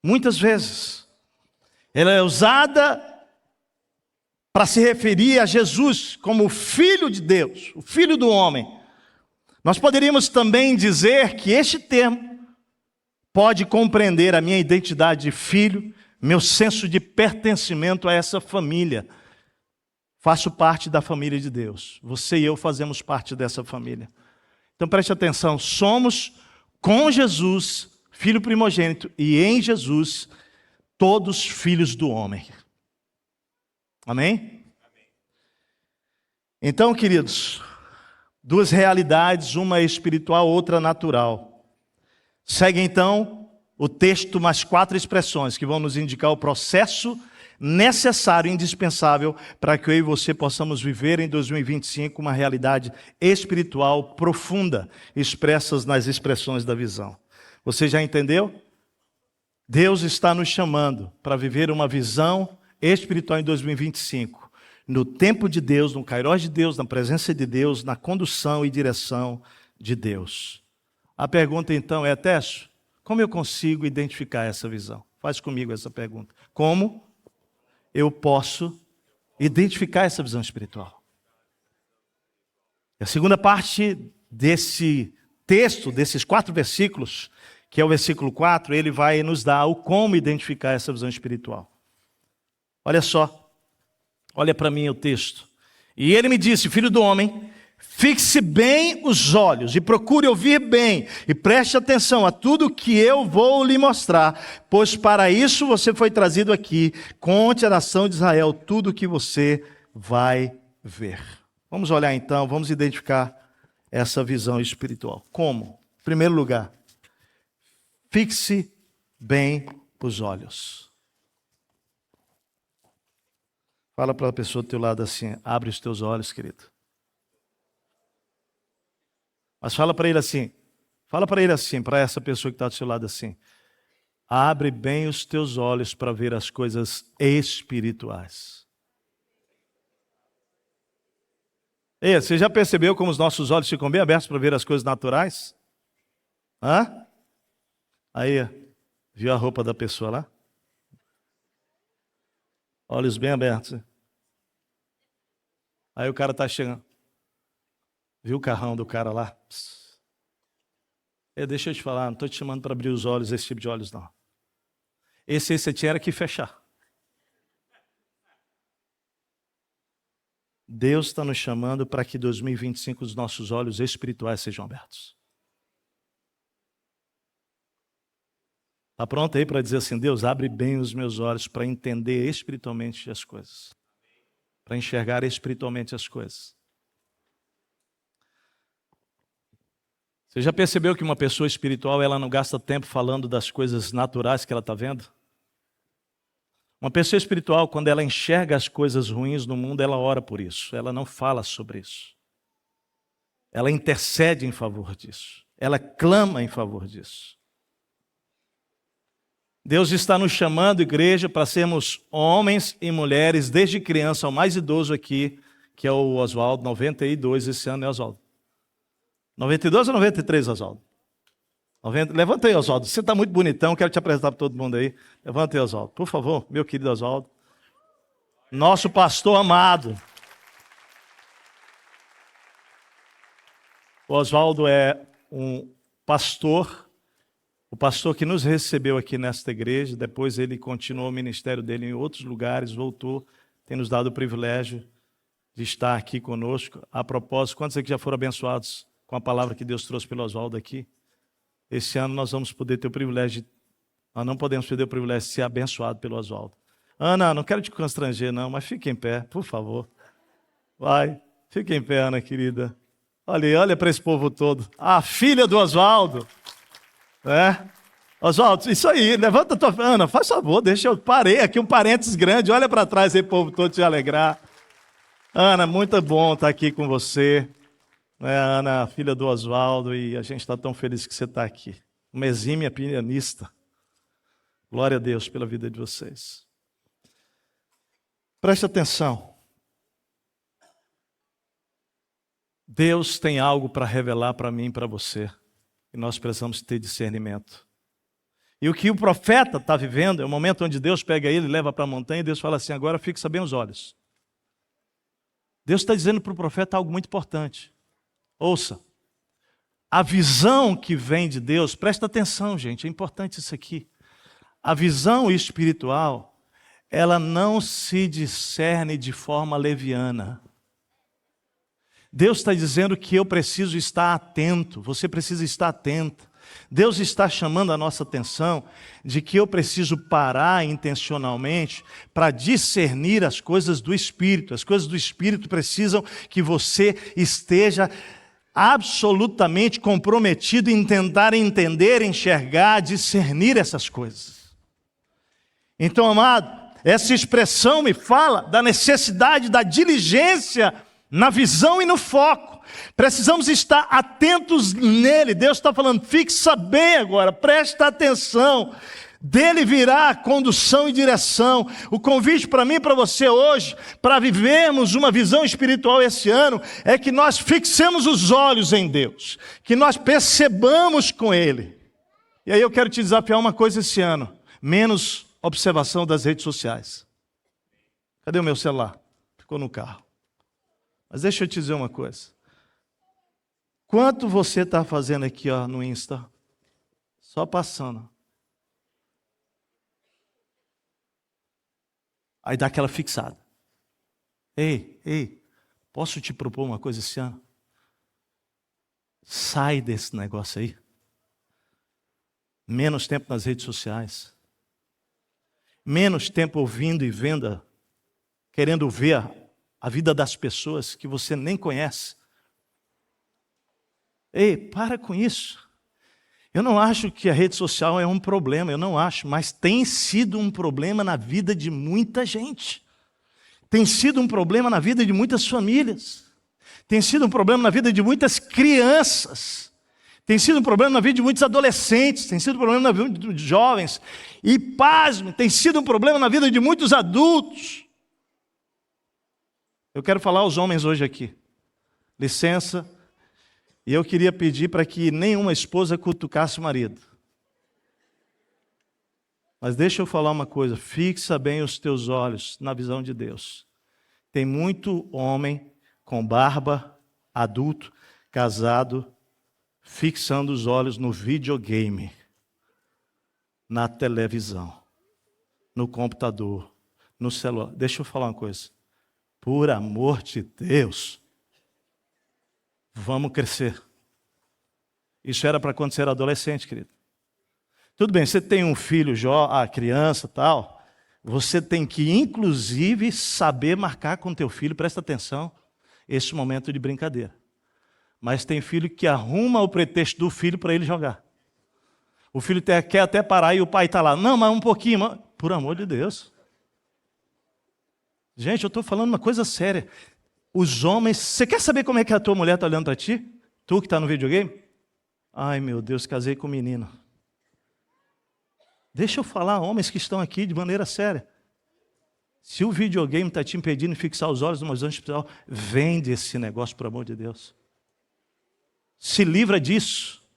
Muitas vezes. Ela é usada para se referir a Jesus como o Filho de Deus, o Filho do Homem. Nós poderíamos também dizer que este termo pode compreender a minha identidade de filho, meu senso de pertencimento a essa família. Faço parte da família de Deus. Você e eu fazemos parte dessa família. Então preste atenção, somos com Jesus, Filho primogênito, e em Jesus, todos filhos do homem. Amém? Então, queridos, duas realidades, uma espiritual, outra natural. Segue então o texto mais 4 expressões que vão nos indicar o processo necessário, indispensável, para que eu e você possamos viver em 2025 uma realidade espiritual profunda, expressas nas expressões da visão. Você já entendeu? Deus está nos chamando para viver uma visão espiritual em 2025, no tempo de Deus, no Kairos de Deus, na presença de Deus, na condução e direção de Deus. A pergunta então é, Técio, como eu consigo identificar essa visão? Faz comigo essa pergunta. Como eu posso identificar essa visão espiritual? A segunda parte desse texto, desses 4 versículos, que é o versículo 4, ele vai nos dar o como identificar essa visão espiritual. Olha só, olha para mim o texto. E ele me disse, filho do homem, fixe bem os olhos e procure ouvir bem e preste atenção a tudo que eu vou lhe mostrar, pois para isso você foi trazido aqui. Conte à nação de Israel tudo o que você vai ver. Vamos olhar então, vamos identificar essa visão espiritual. Como? Em primeiro lugar, fixe bem os olhos. Fala para a pessoa do teu lado assim, abre os teus olhos, querido. Mas fala para ele assim, para essa pessoa que está do seu lado assim, abre bem os teus olhos para ver as coisas espirituais. Ei, você já percebeu como os nossos olhos ficam bem abertos para ver as coisas naturais? Hã? Aí, viu a roupa da pessoa lá? Olhos bem abertos. Aí o cara está chegando. Viu o carrão do cara lá? Deixa eu te falar, não estou te chamando para abrir os olhos, esse tipo de olhos não. Esse você tinha que fechar. Deus está nos chamando para que 2025 os nossos olhos espirituais sejam abertos. Está pronto aí para dizer assim, Deus, abre bem os meus olhos para entender espiritualmente as coisas. Para enxergar espiritualmente as coisas. Você já percebeu que uma pessoa espiritual, ela não gasta tempo falando das coisas naturais que ela está vendo? Uma pessoa espiritual, quando ela enxerga as coisas ruins no mundo, ela ora por isso. Ela não fala sobre isso. Ela intercede em favor disso. Ela clama em favor disso. Deus está nos chamando, igreja, para sermos homens e mulheres, desde criança ao mais idoso aqui, que é o Oswaldo, 92 esse ano, né, Oswaldo? 92 ou 93, Oswaldo? 90. Levanta aí, Oswaldo. Você está muito bonitão, quero te apresentar para todo mundo aí. Levanta aí, Oswaldo. Por favor, meu querido Oswaldo. Nosso pastor amado. O Oswaldo é um pastor, o pastor que nos recebeu aqui nesta igreja. Depois ele continuou o ministério dele em outros lugares, voltou, tem nos dado o privilégio de estar aqui conosco. A propósito, quantos aqui já foram abençoados com a palavra que Deus trouxe pelo Oswaldo aqui? Esse ano nós vamos poder ter o privilégio, nós não podemos perder o privilégio de ser abençoado pelo Oswaldo. Ana, não quero te constranger não, mas fique em pé, por favor. Vai, fique em pé, Ana, querida. Olha para esse povo todo. A filha do Oswaldo. Oswaldo, isso aí, levanta a tua... Ana, faz favor, deixa eu... Parei aqui um parênteses grande, olha para trás aí, povo todo, te alegrar. Ana, muito bom estar aqui com você. Ana, filha do Oswaldo, e a gente está tão feliz que você está aqui. Uma exímia pianista. Glória a Deus pela vida de vocês. Preste atenção. Deus tem algo para revelar para mim e para você. E nós precisamos ter discernimento. E o que o profeta está vivendo é o momento onde Deus pega ele, leva para a montanha e Deus fala assim, agora fixa bem os olhos. Deus está dizendo para o profeta algo muito importante. Ouça, a visão que vem de Deus, presta atenção, gente, é importante isso aqui. A visão espiritual, ela não se discerne de forma leviana. Deus está dizendo que eu preciso estar atento, você precisa estar atento. Deus está chamando a nossa atenção de que eu preciso parar intencionalmente para discernir as coisas do Espírito. As coisas do Espírito precisam que você esteja absolutamente comprometido em tentar entender, enxergar, discernir essas coisas. Então, amado, essa expressão me fala da necessidade da diligência na visão e no foco. Precisamos estar atentos nele. Deus está falando, fixa bem agora, presta atenção. Dele virá a condução e direção. O convite para mim e para você hoje, para vivermos uma visão espiritual esse ano, é que nós fixemos os olhos em Deus, que nós percebamos com Ele. E aí eu quero te desafiar uma coisa esse ano, menos observação das redes sociais. Cadê o meu celular? Ficou no carro. Mas deixa eu te dizer uma coisa. Quanto você está fazendo aqui no Insta? Só passando. Aí dá aquela fixada. Ei, posso te propor uma coisa esse ano? Sai desse negócio aí. Menos tempo nas redes sociais. Menos tempo ouvindo e vendo, querendo ver a vida das pessoas que você nem conhece. Ei, para com isso. Eu não acho que a rede social é um problema, eu não acho, mas tem sido um problema na vida de muita gente. Tem sido um problema na vida de muitas famílias. Tem sido um problema na vida de muitas crianças. Tem sido um problema na vida de muitos adolescentes. Tem sido um problema na vida de jovens. E, pasme, tem sido um problema na vida de muitos adultos. Eu quero falar aos homens hoje aqui. Licença. E eu queria pedir para que nenhuma esposa cutucasse o marido. Mas deixa eu falar uma coisa, fixa bem os teus olhos na visão de Deus. Tem muito homem com barba, adulto, casado, fixando os olhos no videogame, na televisão, no computador, no celular. Deixa eu falar uma coisa. Por amor de Deus, vamos crescer. Isso era para quando você era adolescente, querido. Tudo bem, você tem um filho, criança, tal. Você tem que, inclusive, saber marcar com teu filho, presta atenção, esse momento de brincadeira. Mas tem filho que arruma o pretexto do filho para ele jogar. O filho quer até parar e o pai está lá. Não, mas um pouquinho. Por amor de Deus. Gente, eu estou falando uma coisa séria. Os homens... Você quer saber como é que a tua mulher está olhando para ti? Tu que está no videogame? Ai, meu Deus, casei com um menino. Deixa eu falar, homens que estão aqui de maneira séria. Se o videogame está te impedindo de fixar os olhos no horizonte espiritual, vende esse negócio, por amor de Deus. Se livra disso.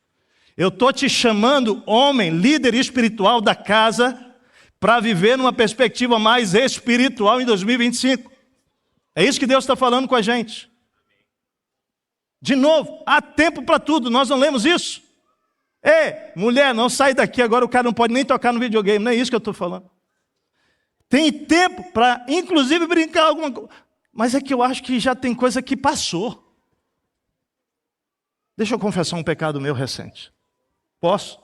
Eu estou te chamando, homem, líder espiritual da casa, para viver numa perspectiva mais espiritual em 2025. É isso que Deus está falando com a gente. De novo, há tempo para tudo, nós não lemos isso? Ei, mulher, não sai daqui agora, o cara não pode nem tocar no videogame, não é isso que eu estou falando. Tem tempo para, inclusive, brincar alguma coisa. Mas é que eu acho que já tem coisa que passou. Deixa eu confessar um pecado meu recente. Posso?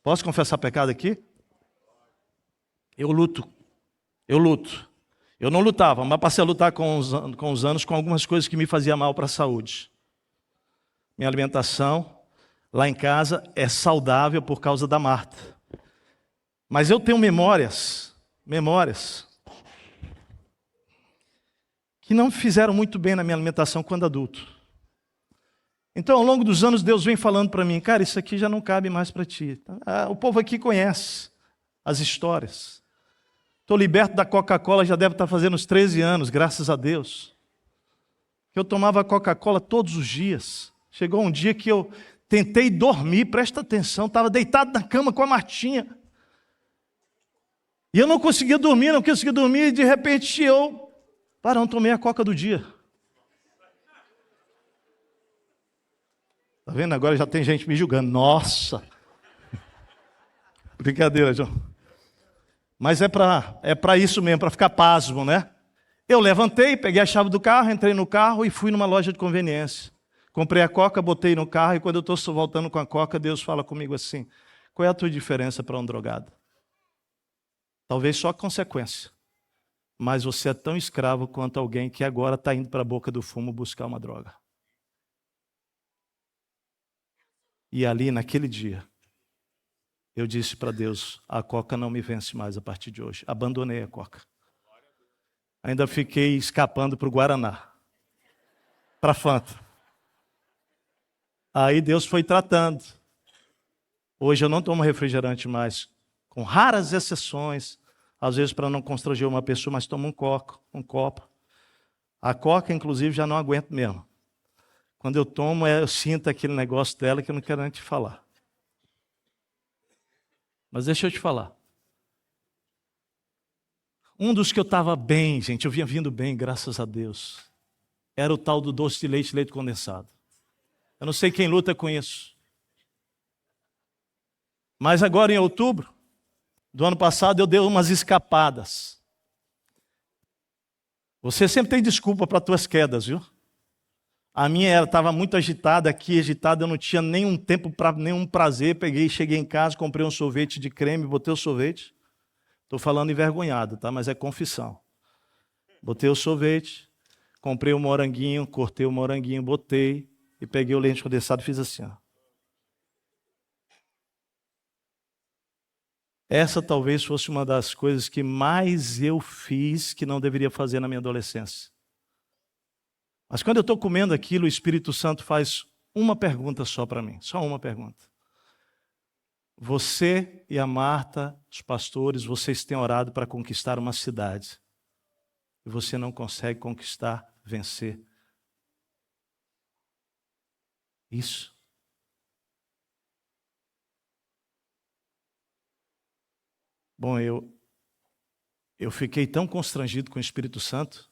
Posso confessar pecado aqui? Eu luto. Eu não lutava, mas passei a lutar com os anos com algumas coisas que me faziam mal para a saúde. Minha alimentação, lá em casa, é saudável por causa da Marta. Mas eu tenho memórias que não fizeram muito bem na minha alimentação quando adulto. Então, ao longo dos anos, Deus vem falando para mim, cara, isso aqui já não cabe mais para ti. O povo aqui conhece as histórias. Estou liberto da Coca-Cola, já deve estar fazendo uns 13 anos, graças a Deus. Eu tomava Coca-Cola todos os dias. Chegou um dia que eu tentei dormir, presta atenção, estava deitado na cama com a Martinha. E eu não conseguia dormir, e de repente não tomei a Coca do dia. Está vendo? Agora já tem gente me julgando. Nossa! Brincadeira, João. Mas é para isso mesmo, para ficar pasmo, né? Eu levantei, peguei a chave do carro, entrei no carro e fui numa loja de conveniência. Comprei a Coca, botei no carro e quando eu estou voltando com a Coca, Deus fala comigo assim, qual é a tua diferença para um drogado? Talvez só a consequência. Mas você é tão escravo quanto alguém que agora está indo para a boca do fumo buscar uma droga. E ali, naquele dia, eu disse para Deus, a Coca não me vence mais a partir de hoje. Abandonei a Coca. Ainda fiquei escapando para o Guaraná. Para Fanta. Aí Deus foi tratando. Hoje eu não tomo refrigerante mais. Com raras exceções. Às vezes para não constranger uma pessoa, mas tomo um copo. A Coca, inclusive, já não aguento mesmo. Quando eu tomo, eu sinto aquele negócio dela que eu não quero nem te falar. Mas deixa eu te falar. Um dos que eu estava bem, gente, eu vinha vindo bem, graças a Deus, era o tal do doce de leite condensado. Eu não sei quem luta com isso. Mas agora em outubro do ano passado eu dei umas escapadas. Você sempre tem desculpa para as tuas quedas, viu? A minha estava muito agitada aqui, eu não tinha nenhum tempo para nenhum prazer. Cheguei em casa, comprei um sorvete de creme, botei o sorvete. Estou falando envergonhado, tá? Mas é confissão. Botei o sorvete, comprei o moranguinho, cortei o moranguinho, botei e peguei o leite condensado e fiz assim, ó. Essa talvez fosse uma das coisas que mais eu fiz que não deveria fazer na minha adolescência. Mas quando eu estou comendo aquilo, o Espírito Santo faz uma pergunta só para mim, só uma pergunta. Você e a Marta, os pastores, vocês têm orado para conquistar uma cidade. E você não consegue conquistar, vencer. Isso. Bom, eu fiquei tão constrangido com o Espírito Santo.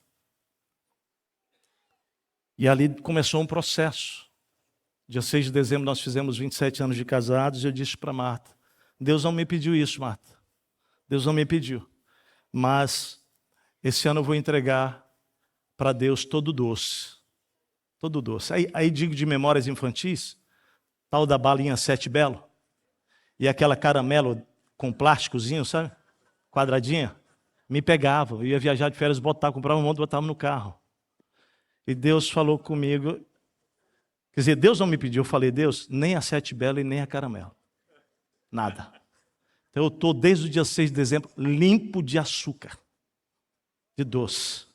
E ali começou um processo. Dia 6 de dezembro nós fizemos 27 anos de casados e eu disse para Marta, Deus não me pediu isso, Marta. Deus não me pediu. Mas esse ano eu vou entregar para Deus todo doce. Todo doce. Aí digo de memórias infantis, tal da balinha Sete Belo, e aquela caramelo com plásticozinho, sabe? Quadradinha. Me pegava, eu ia viajar de férias, comprava um monte e botava no carro. E Deus falou comigo, quer dizer, Deus não me pediu, eu falei, Deus, nem a Sete Belo e nem a caramelo. Nada. Então eu estou desde o dia 6 de dezembro limpo de açúcar, de doce.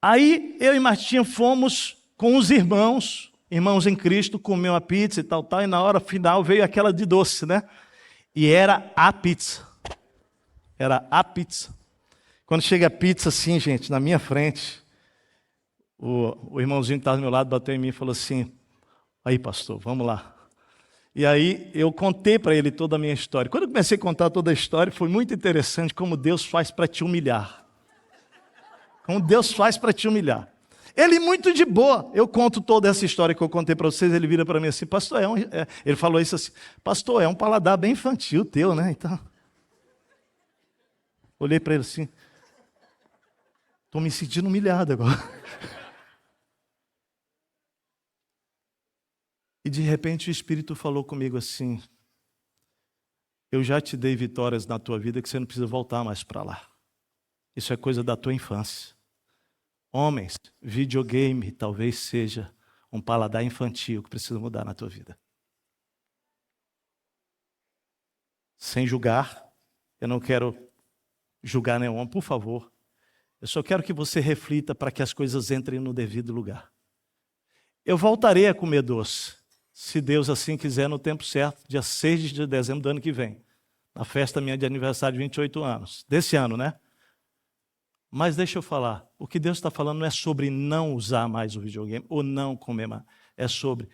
Aí eu e Martinha fomos com os irmãos em Cristo, comer uma pizza e tal, e na hora final veio aquela de doce, né? E era a pizza. Era a pizza. Quando chega a pizza assim, gente, na minha frente, o irmãozinho que estava do meu lado bateu em mim e falou assim: aí, pastor, vamos lá. E aí eu contei para ele toda a minha história. Quando eu comecei a contar toda a história, foi muito interessante como Deus faz para te humilhar. Como Deus faz para te humilhar. Ele muito de boa. Eu conto toda essa história que eu contei para vocês, ele vira para mim assim: pastor, ele falou isso assim: pastor, é um paladar bem infantil teu, né? Então, olhei para ele assim: estou me sentindo humilhado agora. E de repente o Espírito falou comigo assim: eu já te dei vitórias na tua vida que você não precisa voltar mais para lá. Isso é coisa da tua infância. Homens, videogame talvez seja um paladar infantil que precisa mudar na tua vida. Sem julgar, eu não quero julgar nenhum homem, por favor. Eu só quero que você reflita para que as coisas entrem no devido lugar. Eu voltarei a comer doce, se Deus assim quiser, no tempo certo, dia 6 de dezembro do ano que vem. Na festa minha de aniversário de 28 anos. Desse ano, né? Mas deixa eu falar. O que Deus está falando não é sobre não usar mais o videogame ou não comer mais. É sobre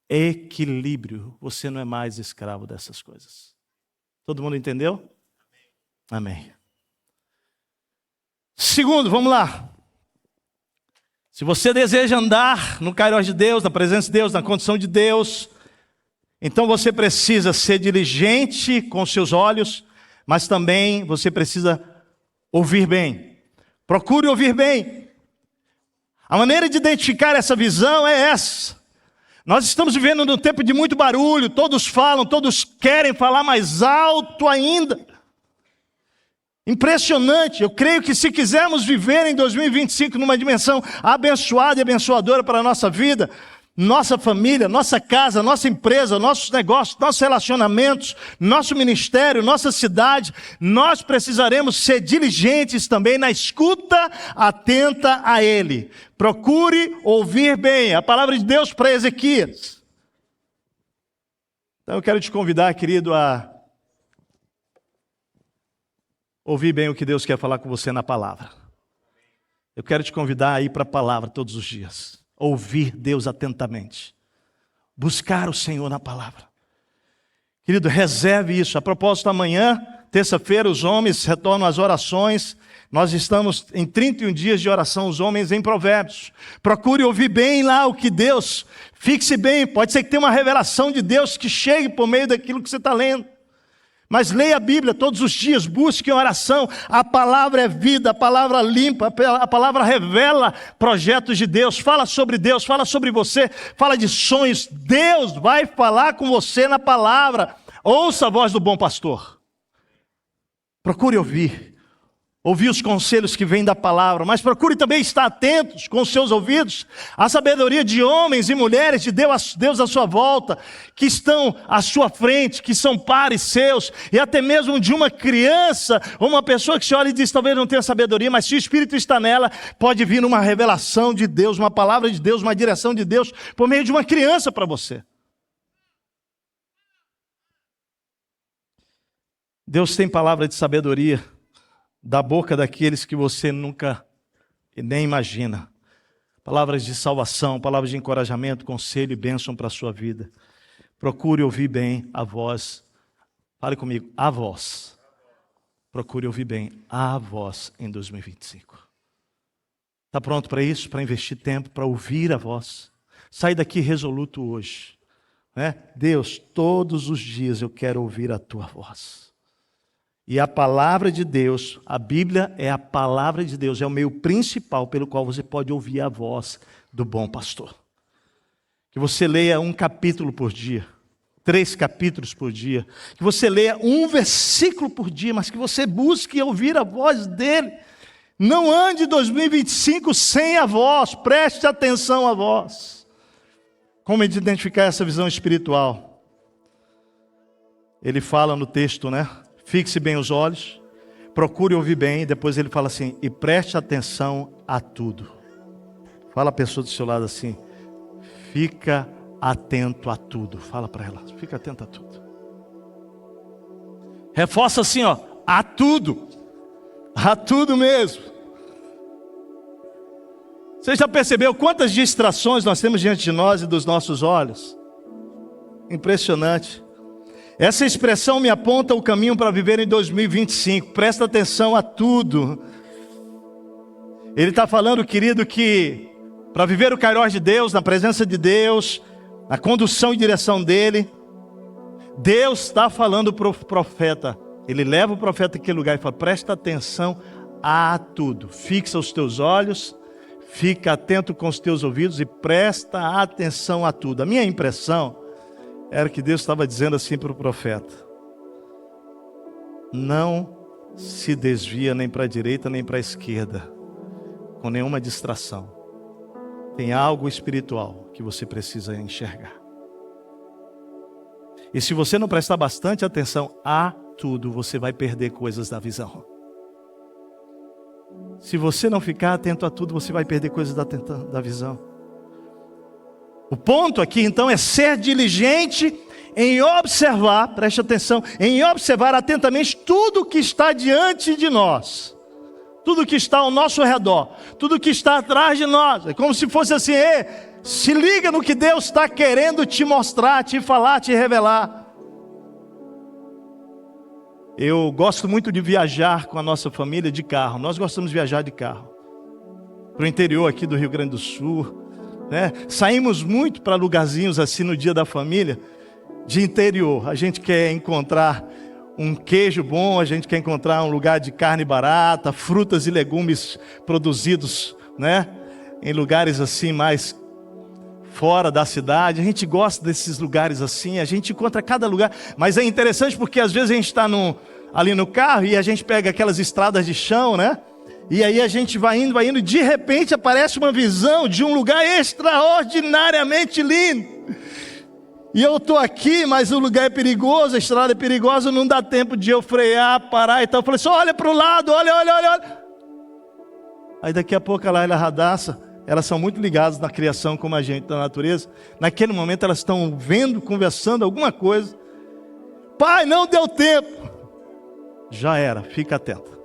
equilíbrio. Você não é mais escravo dessas coisas. Todo mundo entendeu? Amém. Segundo, vamos lá. Se você deseja andar no Kairos de Deus, na presença de Deus, na condição de Deus, então você precisa ser diligente com seus olhos, mas também você precisa ouvir bem. Procure ouvir bem. A maneira de identificar essa visão é essa. Nós estamos vivendo num tempo de muito barulho, todos falam, todos querem falar mais alto ainda. Impressionante. Eu creio que se quisermos viver em 2025 numa dimensão abençoada e abençoadora para a nossa vida, nossa família, nossa casa, nossa empresa, nossos negócios, nossos relacionamentos, nosso ministério, nossa cidade, nós precisaremos ser diligentes também na escuta atenta a Ele. Procure ouvir bem a palavra de Deus para Ezequias. Então eu quero te convidar, querido, a ouvir bem o que Deus quer falar com você na palavra. Eu quero te convidar a ir para a palavra todos os dias. Ouvir Deus atentamente. Buscar o Senhor na palavra. Querido, reserve isso. A propósito, amanhã, terça-feira, os homens retornam às orações. Nós estamos em 31 dias de oração, os homens em Provérbios. Procure ouvir bem lá o que Deus, fixe bem. Pode ser que tenha uma revelação de Deus que chegue por meio daquilo que você está lendo. Mas leia a Bíblia todos os dias, busque em oração. A palavra é vida, a palavra limpa, a palavra revela projetos de Deus. Fala sobre Deus, fala sobre você, fala de sonhos. Deus vai falar com você na palavra. Ouça a voz do bom pastor. Procure ouvir os conselhos que vêm da palavra, mas procure também estar atentos com os seus ouvidos à sabedoria de homens e mulheres de Deus à sua volta, que estão à sua frente, que são pares seus, e até mesmo de uma criança, ou uma pessoa que se olha e diz, talvez não tenha sabedoria, mas se o Espírito está nela, pode vir uma revelação de Deus, uma palavra de Deus, uma direção de Deus, por meio de uma criança para você. Deus tem palavra de sabedoria da boca daqueles que você nunca nem imagina. Palavras de salvação, palavras de encorajamento, conselho e bênção para a sua vida. Procure ouvir bem a voz. Fale comigo, a voz. Procure ouvir bem a voz em 2025. Está pronto para isso? Para investir tempo, para ouvir a voz? Sai daqui resoluto hoje. Né? Deus, todos os dias eu quero ouvir a tua voz. E a palavra de Deus, a Bíblia é a palavra de Deus, é o meio principal pelo qual você pode ouvir a voz do bom pastor. Que você leia um capítulo por dia, 3 capítulos por dia, que você leia um versículo por dia, mas que você busque ouvir a voz dele. Não ande 2025 sem a voz, preste atenção à voz. Como identificar essa visão espiritual? Ele fala no texto, né? Fixe bem os olhos, procure ouvir bem, e depois ele fala assim, e preste atenção a tudo. Fala a pessoa do seu lado assim, fica atento a tudo. Fala para ela, fica atento a tudo. Reforça assim, ó, a tudo. A tudo mesmo. Você já percebeu quantas distrações nós temos diante de nós e dos nossos olhos? Impressionante. Essa expressão me aponta o caminho para viver em 2025. Presta atenção a tudo. Ele está falando, querido, que para viver o Kairos de Deus, na presença de Deus, na condução e direção dele, Deus está falando para o profeta. Ele leva o profeta àquele lugar e fala: presta atenção a tudo. Fixa os teus olhos, fica atento com os teus ouvidos e presta atenção a tudo. A minha impressão era que Deus estava dizendo assim para o profeta: não se desvia nem para a direita nem para a esquerda, com nenhuma distração. Tem algo espiritual que você precisa enxergar. E se você não prestar bastante atenção a tudo, você vai perder coisas da visão. Se você não ficar atento a tudo, você vai perder coisas da visão. O ponto aqui então é ser diligente em observar, preste atenção, em observar atentamente tudo que está diante de nós. Tudo que está ao nosso redor, tudo que está atrás de nós. É como se fosse assim: se liga no que Deus está querendo te mostrar, te falar, te revelar. Eu gosto muito de viajar com a nossa família de carro. Nós gostamos de viajar de carro para o interior aqui do Rio Grande do Sul, né? Saímos muito para lugarzinhos assim no dia da família, de interior. A gente quer encontrar um queijo bom, a gente quer encontrar um lugar de carne barata, frutas e legumes produzidos, né, em lugares assim mais fora da cidade. A gente gosta desses lugares assim, a gente encontra cada lugar. Mas é interessante porque às vezes a gente está ali no carro e a gente pega aquelas estradas de chão, né? E aí a gente vai indo, e de repente aparece uma visão de um lugar extraordinariamente lindo. E eu estou aqui, mas o lugar é perigoso, a estrada é perigosa, não dá tempo de eu frear, parar e tal. Eu falei assim: olha para o lado, olha. Aí daqui a pouco a Laila e a Radassa, elas são muito ligadas na criação como a gente, da natureza. Naquele momento elas estão vendo, conversando alguma coisa. Pai, não deu tempo. Já era, fica atento.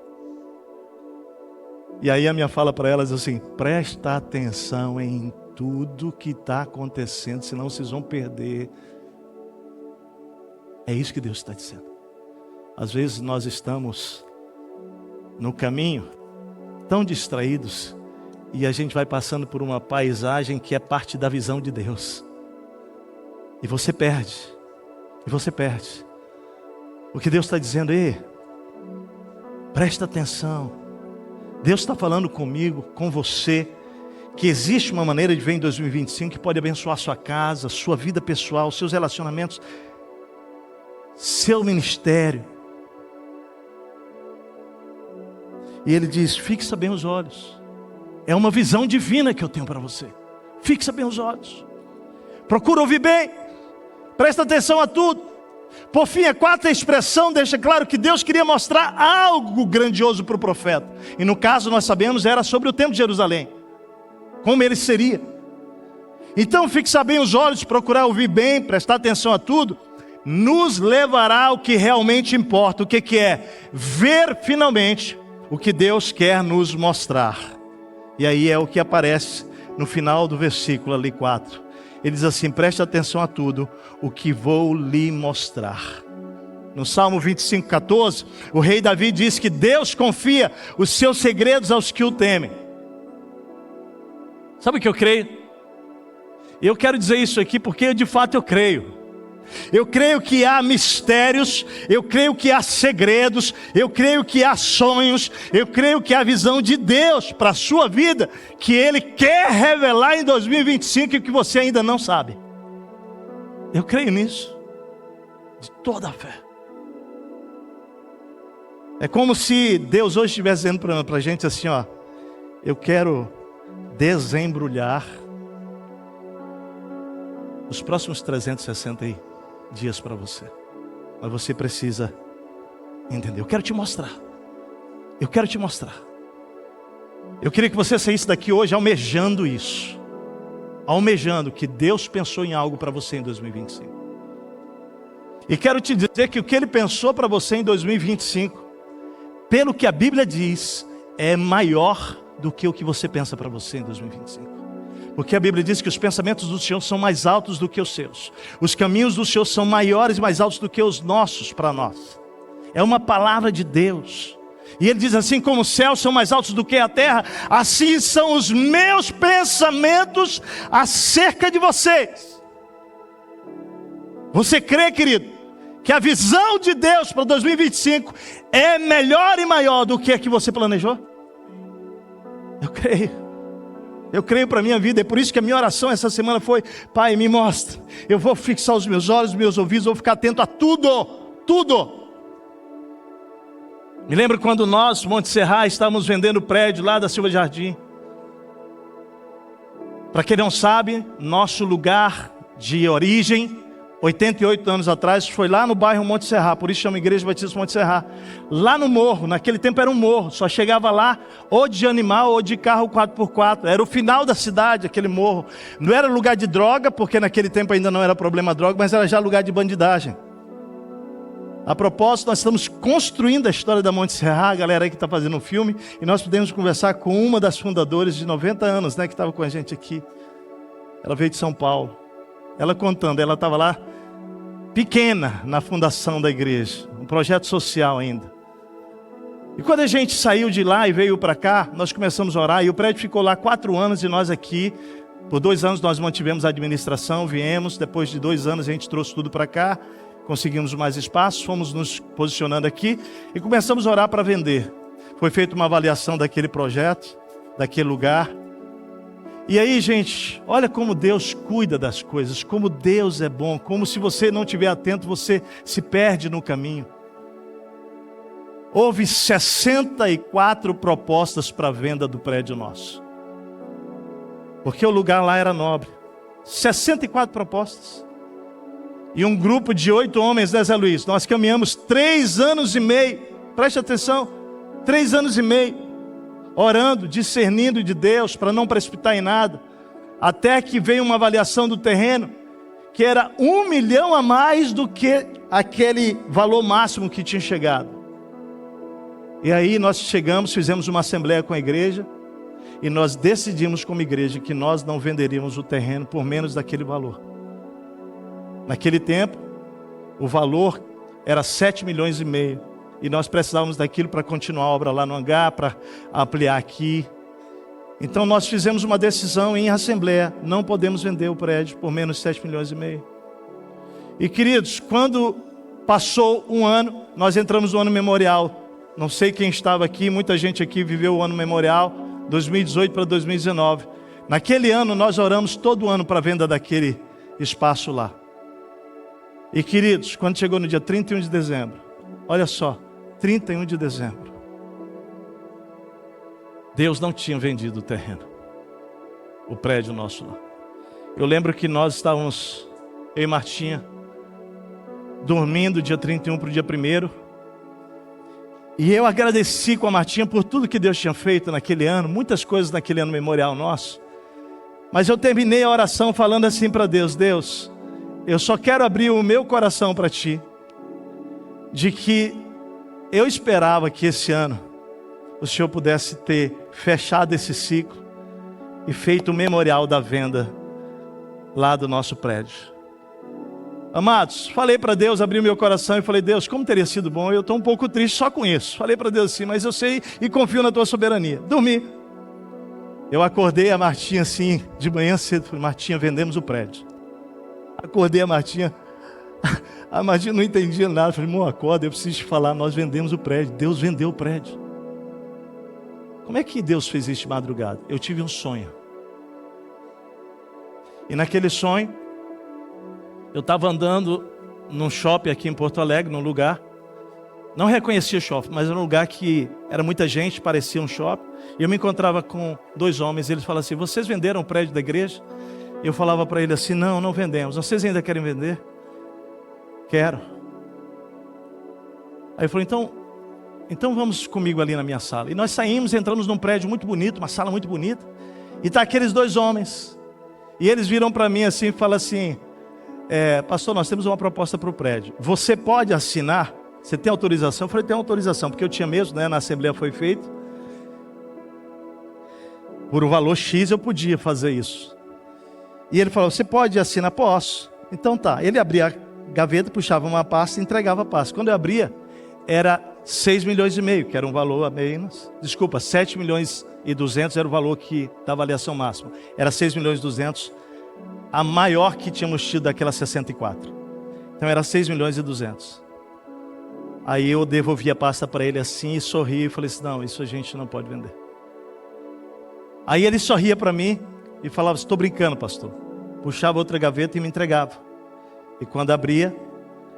E aí a minha fala para elas assim: presta atenção em tudo que está acontecendo, senão vocês vão perder. É isso que Deus está dizendo. Às vezes nós estamos no caminho, tão distraídos, e a gente vai passando por uma paisagem que é parte da visão de Deus. E você perde. O que Deus está dizendo: presta atenção. Deus está falando comigo, com você, que existe uma maneira de ver em 2025 que pode abençoar sua casa, sua vida pessoal, seus relacionamentos, seu ministério. E Ele diz: fixa bem os olhos. É uma visão divina que eu tenho para você. Fixa bem os olhos. Procura ouvir bem. Presta atenção a tudo. Por fim, a quarta expressão deixa claro que Deus queria mostrar algo grandioso para o profeta. E no caso, nós sabemos, era sobre o templo de Jerusalém. Como ele seria. Então, fixar bem os olhos, procurar ouvir bem, prestar atenção a tudo, nos levará ao que realmente importa. O que é? Ver finalmente o que Deus quer nos mostrar. E aí é o que aparece no final do versículo ali 4. Ele diz assim: preste atenção a tudo o que vou lhe mostrar. No Salmo 25:14, o rei Davi diz que Deus confia os seus segredos aos que o temem. Sabe o que eu creio? Eu quero dizer isso aqui porque de fato eu creio. Eu creio que há mistérios, eu creio que há segredos, eu creio que há sonhos, eu creio que há visão de Deus para a sua vida, que Ele quer revelar em 2025 e que você ainda não sabe. Eu creio nisso, de toda a fé. É como se Deus hoje estivesse dizendo para a gente assim: ó, eu quero desembrulhar os próximos 360 dias para você. Mas você precisa entender. Eu quero te mostrar. Eu queria que você saísse daqui hoje almejando isso. Almejando que Deus pensou em algo para você em 2025. E quero te dizer que o que Ele pensou para você em 2025 pelo que a Bíblia diz, é maior do que o que você pensa para você em 2025. Porque a Bíblia diz que os pensamentos do Senhor são mais altos do que os seus. Os caminhos do Senhor são maiores e mais altos do que os nossos para nós. É uma palavra de Deus. E ele diz assim: como os céus são mais altos do que a terra, assim são os meus pensamentos acerca de vocês. Você crê, querido, que a visão de Deus para 2025 é melhor e maior do que a que você planejou? Eu creio. Eu creio para a minha vida. É por isso que a minha oração essa semana foi: Pai, me mostra. Eu vou fixar os meus olhos, os meus ouvidos, vou ficar atento a tudo. Tudo. Me lembro quando nós, Monte Serra, estávamos vendendo o prédio lá da Silva Jardim. Para quem não sabe, nosso lugar de origem, 88 anos atrás, foi lá no bairro Monte Serra, por isso chama Igreja Batista Monte Serra. Lá no morro, naquele tempo era um morro, só chegava lá ou de animal ou de carro 4x4. Era o final da cidade, aquele morro. Não era lugar de droga, porque naquele tempo ainda não era problema droga, mas era já lugar de bandidagem. A propósito, nós estamos construindo a história da Monte Serra, a galera aí que está fazendo um filme, e nós pudemos conversar com uma das fundadoras de 90 anos, né, que estava com a gente aqui. Ela veio de São Paulo. Ela contando, ela estava lá pequena na fundação da igreja, um projeto social ainda. E quando a gente saiu de lá e veio para cá, nós começamos a orar, e o prédio ficou lá 4 anos, e nós aqui, por 2 anos nós mantivemos a administração, viemos, depois de 2 anos a gente trouxe tudo para cá, conseguimos mais espaço, fomos nos posicionando aqui, e começamos a orar para vender. Foi feita uma avaliação daquele projeto, daquele lugar. E aí, gente, olha como Deus cuida das coisas, como Deus é bom, como se você não estiver atento, você se perde no caminho. Houve 64 propostas para venda do prédio nosso. Porque o lugar lá era nobre. 64 propostas. E um grupo de 8 homens, né, Zé Luiz? Nós caminhamos 3 anos e meio, preste atenção, 3 anos e meio, orando, discernindo de Deus, para não precipitar em nada, até que veio uma avaliação do terreno, que era 1 milhão a mais do que aquele valor máximo que tinha chegado. E aí nós chegamos, fizemos uma assembleia com a igreja, e nós decidimos como igreja que nós não venderíamos o terreno por menos daquele valor. Naquele tempo, o valor era 7 milhões e meio. E nós precisávamos daquilo para continuar a obra lá no hangar, para ampliar aqui. Então nós fizemos uma decisão em assembleia. Não podemos vender o prédio por menos de 7 milhões e meio. E queridos, quando passou um ano, nós entramos no ano memorial. Não sei quem estava aqui, muita gente aqui viveu o ano memorial, 2018 para 2019. Naquele ano nós oramos todo ano para a venda daquele espaço lá. E queridos, quando chegou no dia 31 de dezembro, olha só, 31 de dezembro, Deus não tinha vendido o terreno, o prédio nosso lá. Eu lembro que nós estávamos, eu e Martinha, dormindo dia 31 para o dia 1º, e eu agradeci com a Martinha por tudo que Deus tinha feito naquele ano, muitas coisas naquele ano memorial nosso, mas eu terminei a oração falando assim para Deus: Deus, eu só quero abrir o meu coração para Ti, de que eu esperava que esse ano o Senhor pudesse ter fechado esse ciclo e feito o memorial da venda lá do nosso prédio. Amados, falei para Deus, abri o meu coração e falei: Deus, como teria sido bom, eu estou um pouco triste só com isso. Falei para Deus assim, mas eu sei e confio na Tua soberania. Dormi. Eu acordei a Martinha assim, de manhã cedo, falei: Martinha, vendemos o prédio. Acordei a Martinha não entendia nada. Falei: irmão, acorda, eu preciso te falar, nós vendemos o prédio. Deus vendeu o prédio. Como é que Deus fez isso de madrugada? Eu tive um sonho. E naquele sonho, eu estava andando num shopping aqui em Porto Alegre, num lugar, não reconhecia shopping, mas era um lugar que era muita gente, parecia um shopping. E eu me encontrava com 2 homens, eles falavam assim: vocês venderam o prédio da igreja? Eu falava para ele assim: não, não vendemos. Vocês ainda querem vender? Quero. Aí ele falou: então vamos comigo ali na minha sala. E nós saímos, entramos num prédio muito bonito, uma sala muito bonita. E tá aqueles 2 homens. E eles viram para mim assim e falam assim: pastor, nós temos uma proposta para o prédio. Você pode assinar você tem autorização? Eu falei, tenho autorização, porque eu tinha mesmo, né? Na Assembleia foi feito. Por um valor X eu podia fazer isso. E ele falou, você pode assinar? Posso. Então tá. Ele abria a gaveta, puxava uma pasta e entregava a pasta. Quando eu abria, era 6 milhões e meio, que era um valor a menos. Desculpa, 7 milhões e 200 era o valor da avaliação máxima. Era 6 milhões e 200, a maior que tínhamos tido daquela 64. Então era 6 milhões e 200. Aí eu devolvi a pasta para ele assim e sorri e falei assim, não, isso a gente não pode vender. Aí ele sorria para mim e falava, estou brincando, pastor. Puxava outra gaveta e me entregava. E quando abria,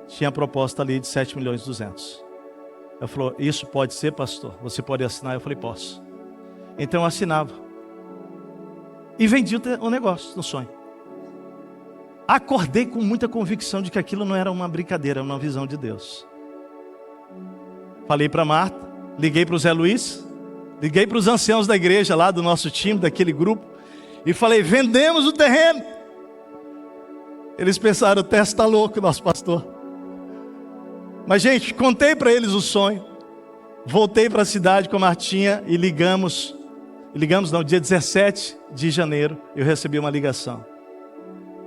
tinha a proposta ali de 7 milhões e 200. Ele falou, isso pode ser, pastor? Você pode assinar? Eu falei, posso. Então eu assinava. E vendi o negócio, no sonho. Acordei com muita convicção de que aquilo não era uma brincadeira, era uma visão de Deus. Falei para Marta, liguei para o Zé Luiz, liguei para os anciãos da igreja lá do nosso time, daquele grupo, e falei, vendemos o terreno. Eles pensaram, o Tess está louco, nosso pastor. Mas gente, contei para eles o sonho. Voltei para a cidade com a Martinha e ligamos não, dia 17 de janeiro, eu recebi uma ligação.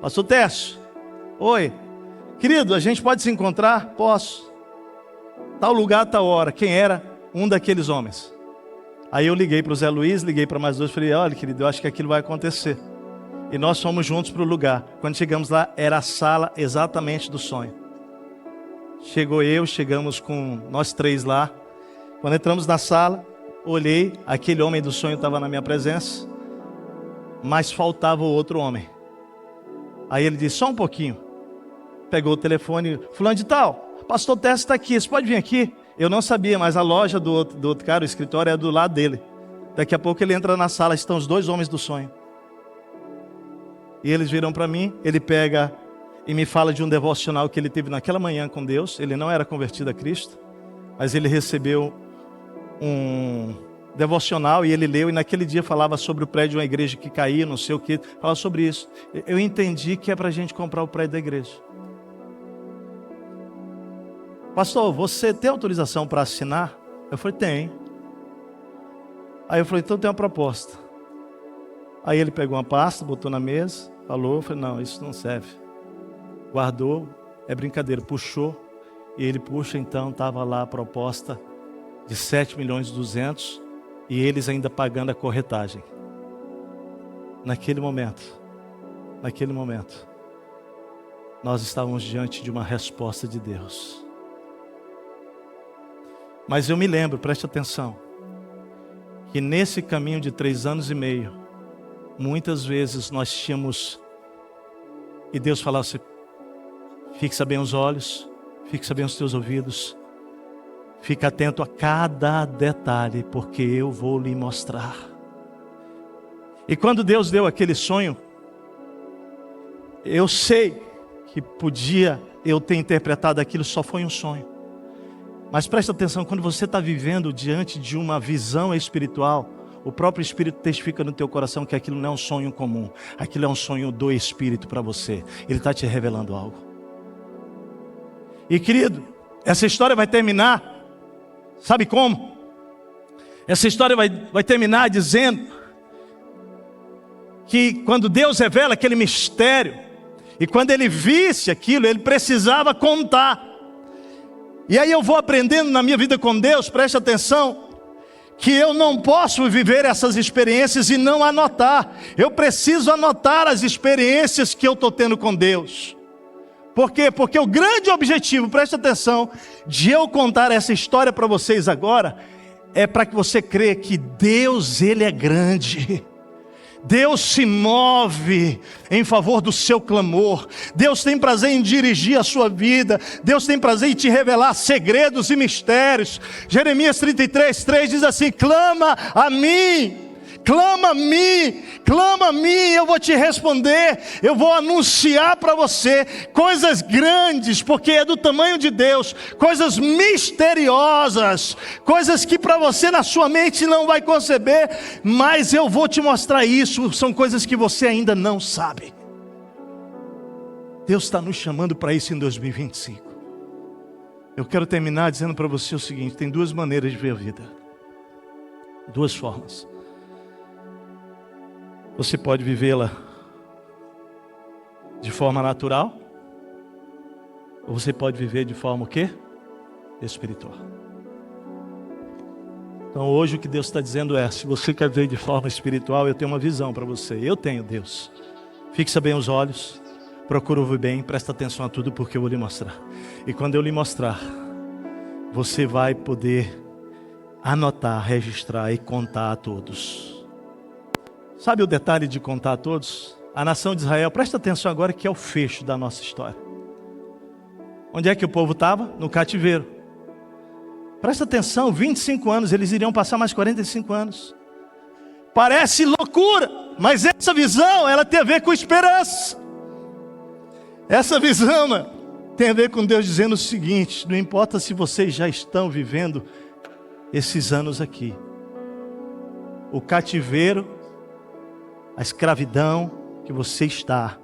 Pastor Tess, oi, querido, a gente pode se encontrar? Posso. Tal lugar, tal hora. Quem era? Um daqueles homens. Aí eu liguei para o Zé Luiz, liguei para mais dois, falei, olha querido, eu acho que aquilo vai acontecer. E nós fomos juntos para o lugar. Quando chegamos lá, era a sala exatamente do sonho. Chegamos com nós três lá. Quando entramos na sala, olhei, aquele homem do sonho estava na minha presença, mas faltava o outro homem. Aí ele disse, só um pouquinho. Pegou o telefone, fulano de tal, pastor Tess está aqui, você pode vir aqui? Eu não sabia, mas a loja do outro cara, o escritório, é do lado dele. Daqui a pouco ele entra na sala, estão os dois homens do sonho. E eles viram para mim, ele pega e me fala de um devocional que ele teve naquela manhã com Deus. Ele não era convertido a Cristo, mas ele recebeu um devocional e ele leu, e naquele dia falava sobre o prédio de uma igreja que caía, não sei o que, falava sobre isso. Eu entendi que é para a gente comprar o prédio da igreja. Pastor, você tem autorização para assinar? Eu falei, tem. Aí eu falei, então tem uma proposta. Aí ele pegou uma pasta, botou na mesa, falou, eu falei, não, isso não serve. Guardou, é brincadeira, puxou, e ele puxa, então estava lá a proposta de 7 milhões e 200, e eles ainda pagando a corretagem. Naquele momento, nós estávamos diante de uma resposta de Deus. Mas eu me lembro, preste atenção, que nesse caminho de 3 anos e meio, muitas vezes nós tínhamos, e Deus falava assim, fixa bem os olhos, fixa bem os teus ouvidos, fica atento a cada detalhe, porque eu vou lhe mostrar. E quando Deus deu aquele sonho, eu sei que podia eu ter interpretado aquilo, só foi um sonho. Mas presta atenção, quando você está vivendo diante de uma visão espiritual, o próprio Espírito testifica no teu coração que aquilo não é um sonho comum, aquilo é um sonho do Espírito para você. Ele está te revelando algo. E querido, essa história vai terminar, sabe como? Essa história vai terminar dizendo que quando Deus revela aquele mistério, e quando ele visse aquilo, ele precisava contar. E aí eu vou aprendendo na minha vida com Deus, preste atenção, que eu não posso viver essas experiências e não anotar. Eu preciso anotar as experiências que eu estou tendo com Deus. Por quê? Porque o grande objetivo, preste atenção, de eu contar essa história para vocês agora, é para que você creia que Deus, Ele é grande. Deus se move em favor do seu clamor. Deus tem prazer em dirigir a sua vida. Deus tem prazer em te revelar segredos e mistérios. Jeremias 33:3 diz assim: clama a mim, clama a mim, clama a mim, eu vou te responder. Eu vou anunciar para você coisas grandes, porque é do tamanho de Deus, coisas misteriosas, coisas que para você na sua mente não vai conceber, mas eu vou te mostrar isso. São coisas que você ainda não sabe. Deus está nos chamando para isso em 2025. Eu quero terminar dizendo para você o seguinte: tem duas maneiras de ver a vida. Duas formas. Você pode vivê-la de forma natural, ou você pode viver de forma o quê? Espiritual. Então hoje o que Deus está dizendo é: se você quer ver de forma espiritual, eu tenho uma visão para você. Eu tenho, Deus. Fixa bem os olhos, procura ouvir bem, presta atenção a tudo, porque eu vou lhe mostrar. E quando eu lhe mostrar, você vai poder anotar, registrar e contar a todos. Sabe o detalhe de contar a todos? A nação de Israel, presta atenção agora, que é o fecho da nossa história. Onde é que o povo estava? No cativeiro. Presta atenção, 25 anos, eles iriam passar mais 45 anos. Parece loucura, mas essa visão, ela tem a ver com esperança. Essa visão, mano, tem a ver com Deus dizendo o seguinte: não importa se vocês já estão vivendo esses anos aqui, o cativeiro, a escravidão que você está,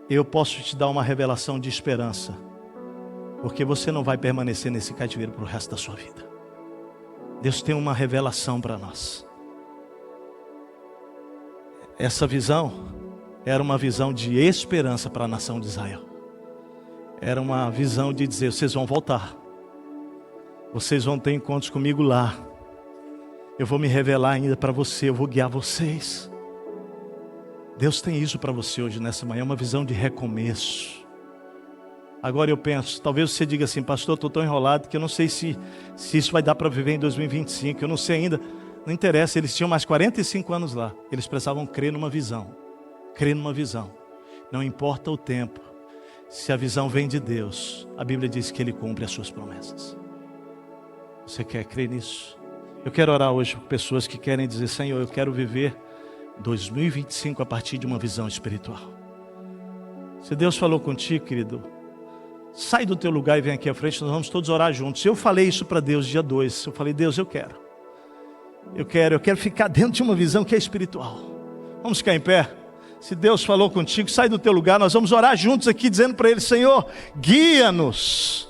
eu posso te dar uma revelação de esperança, porque você não vai permanecer nesse cativeiro para o resto da sua vida. Deus tem uma revelação para nós. Essa visão era uma visão de esperança para a nação de Israel. Era uma visão de dizer: vocês vão voltar, vocês vão ter encontros comigo lá, eu vou me revelar ainda para você, eu vou guiar vocês. Deus tem isso para você hoje nessa manhã, uma visão de recomeço. Agora eu penso, talvez você diga assim: pastor, eu estou tão enrolado que eu não sei se isso vai dar para viver em 2025, eu não sei ainda. Não interessa, eles tinham mais 45 anos lá, eles precisavam crer numa visão. Crer numa visão, não importa o tempo, se a visão vem de Deus, a Bíblia diz que Ele cumpre as suas promessas. Você quer crer nisso? Eu quero orar hoje por pessoas que querem dizer: Senhor, eu quero viver 2025 a partir de uma visão espiritual. Se Deus falou contigo, querido, sai do teu lugar e vem aqui à frente, nós vamos todos orar juntos. Eu falei isso para Deus dia 2, eu falei: Deus, eu quero ficar dentro de uma visão que é espiritual. Vamos ficar em pé? Se Deus falou contigo, sai do teu lugar, nós vamos orar juntos aqui, dizendo para Ele: Senhor, guia-nos,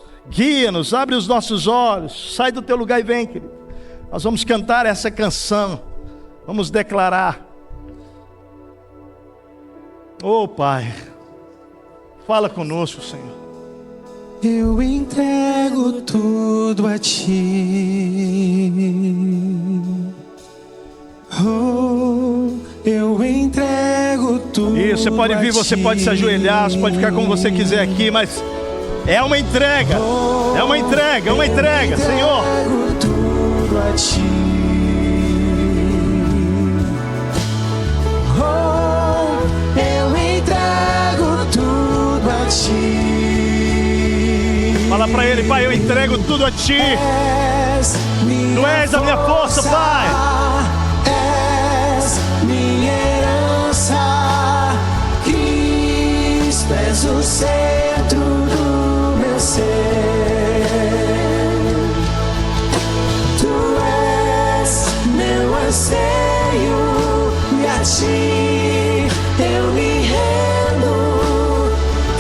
abre os nossos olhos, sai do teu lugar e vem, querido. Nós vamos cantar essa canção, vamos declarar. Oh Pai, fala conosco, Senhor. Eu entrego tudo a Ti. Oh, eu entrego tudo. Isso, você pode vir, você pode se ajoelhar, você pode ficar como você quiser aqui, mas é uma entrega, é uma entrega, Senhor. Eu entrego tudo a Ti. Oh, eu entrego tudo a Ti. Fala pra Ele: Pai, eu entrego tudo a Ti. Tu és a minha força, Pai. És minha herança. Cristo, és o centro do meu ser. Tu és meu anseio e a Ti eu me rendo.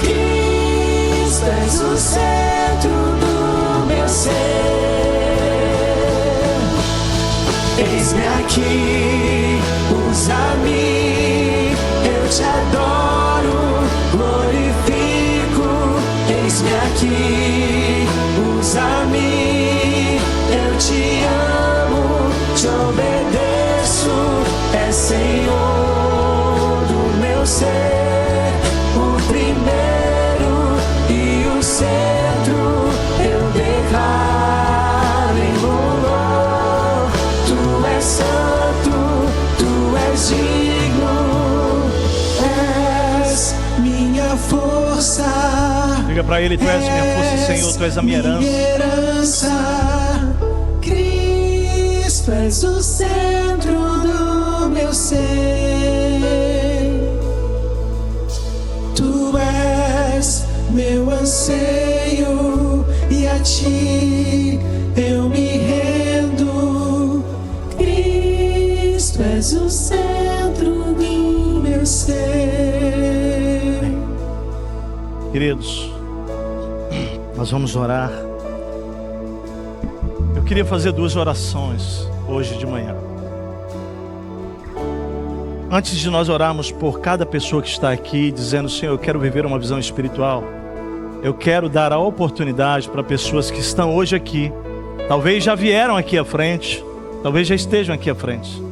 Cristo, és o centro do meu ser. Eis-me aqui, usa-me, eu te adoro, glorifico. Eis-me aqui, usa-me, eu te amo, te obedeço. É Senhor do meu ser, o primeiro e o centro. Eu declaro em louvor: Tu és santo, Tu és digno, és minha força. Diga pra Ele: Tu és minha força, Senhor, Tu és a minha herança. Cristo, és o centro do meu ser. Tu és meu anseio e a Ti eu me rendo. Cristo, és o centro do meu ser. Queridos, Nós vamos orar. Eu queria fazer 2 orações hoje de manhã. Antes de nós orarmos por cada pessoa que está aqui, dizendo: Senhor, eu quero viver uma visão espiritual, eu quero dar a oportunidade para pessoas que estão hoje aqui, talvez já vieram aqui à frente, talvez já estejam aqui à frente,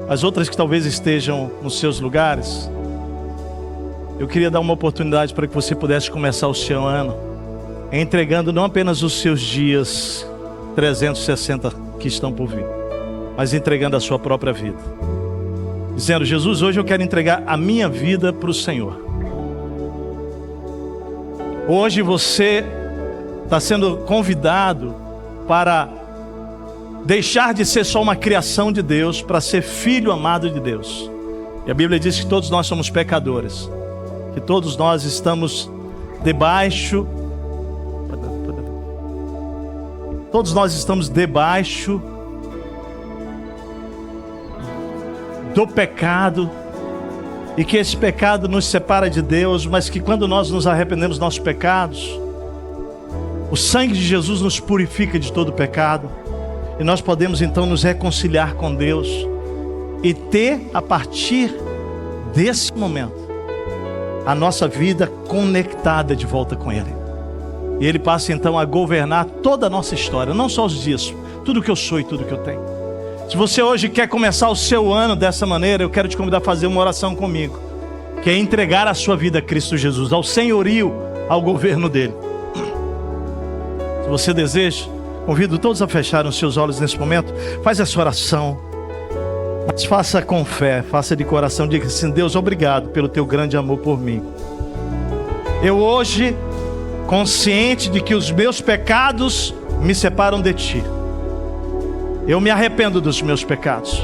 as outras que talvez estejam nos seus lugares. Eu queria dar uma oportunidade para que você pudesse começar o seu ano entregando não apenas os seus dias 360 que estão por vir, mas entregando a sua própria vida, dizendo: Jesus, hoje eu quero entregar a minha vida para o Senhor. Hoje você está sendo convidado para deixar de ser só uma criação de Deus, para ser filho amado de Deus. E a Bíblia diz que todos nós somos pecadores, que todos nós estamos debaixo do pecado, e que esse pecado nos separa de Deus, mas que quando nós nos arrependemos dos nossos pecados, o sangue de Jesus nos purifica de todo pecado, e nós podemos então nos reconciliar com Deus e ter, a partir desse momento, a nossa vida conectada de volta com Ele. E Ele passa então a governar toda a nossa história, não só os dias, tudo que eu sou e tudo que eu tenho. Se você hoje quer começar o seu ano dessa maneira, eu quero te convidar a fazer uma oração comigo, que é entregar a sua vida a Cristo Jesus, ao senhorio, ao governo dele. Se você deseja, convido todos a fecharem os seus olhos nesse momento. Faz essa oração, mas faça com fé, faça de coração. Diga assim: Deus, obrigado pelo teu grande amor por mim. Eu hoje, consciente de que os meus pecados me separam de ti, eu me arrependo dos meus pecados,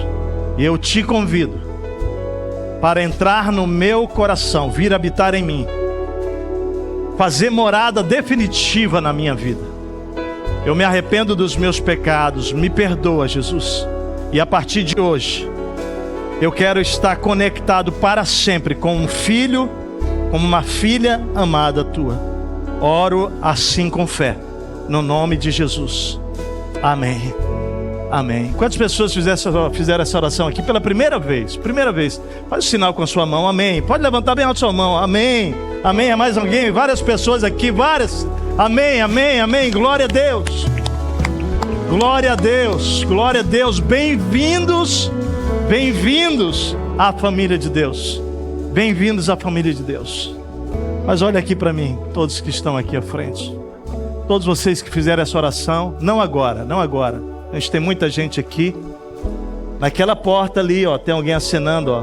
e eu te convido para entrar no meu coração, vir habitar em mim, fazer morada definitiva na minha vida. Eu me arrependo dos meus pecados, me perdoa, Jesus, e a partir de hoje eu quero estar conectado para sempre com um filho, como uma filha amada tua. Oro assim com fé, no nome de Jesus. Amém. Amém. Quantas pessoas fizeram essa oração aqui pela primeira vez? Primeira vez. Faz o sinal com a sua mão. Amém. Pode levantar bem alto a sua mão. Amém. Amém. É mais alguém? Várias pessoas aqui. Várias. Amém. Amém. Amém. Glória a Deus. Glória a Deus. Glória a Deus. Bem-vindos. Bem-vindos à família de Deus. Bem-vindos à família de Deus. Mas olha aqui para mim, todos que estão aqui à frente. Todos vocês que fizeram essa oração. Não agora, não agora. A gente tem muita gente aqui. Naquela porta ali, ó, tem alguém acenando, ó.